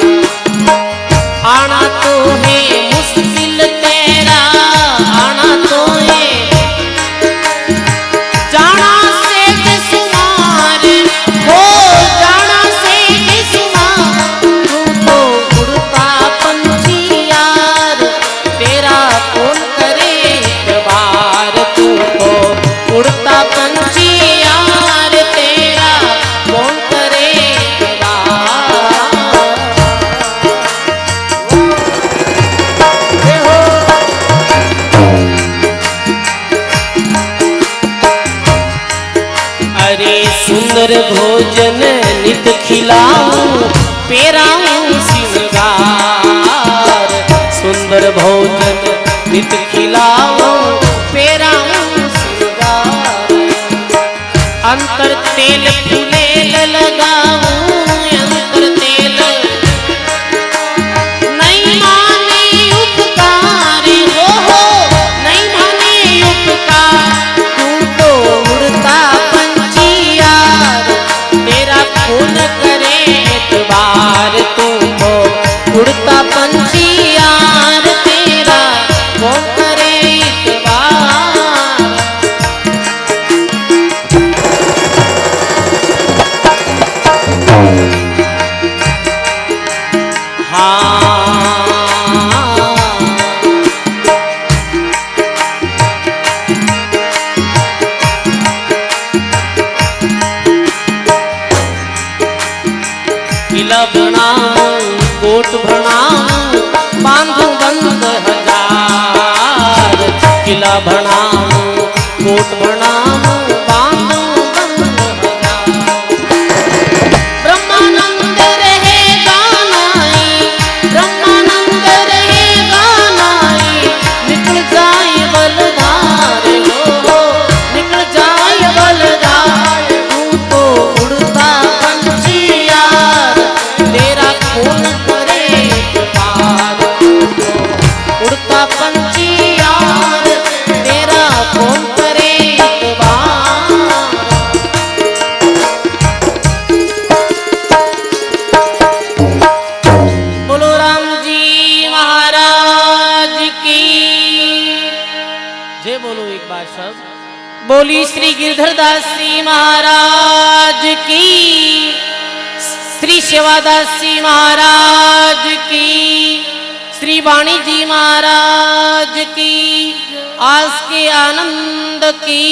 आना तो है मुश्किल तेरा आना तो है जाना से बेसुमार हो जाना से बेसुमार तू तो उड़ता भणाऊं कोट भणाऊं बांधूं बंद हजाऊं। ब्रह्मानंद रहेगा नाई ब्रह्मानंद रहेगा नाई निकल जाए बलधार हो निकल जाए बलधार। तू तो उड़ता पंछी यार तेरा कौन करे पार। उड़ता पंछी यार तेरा कौन करे इतबार। बोलो राम जी महाराज की जय। बोलो एक बार सब बोली श्री गिरधरदास जी महाराज की श्री सेवादास जी महाराज की श्री वाणी जी महाराज की आस के आनंद की।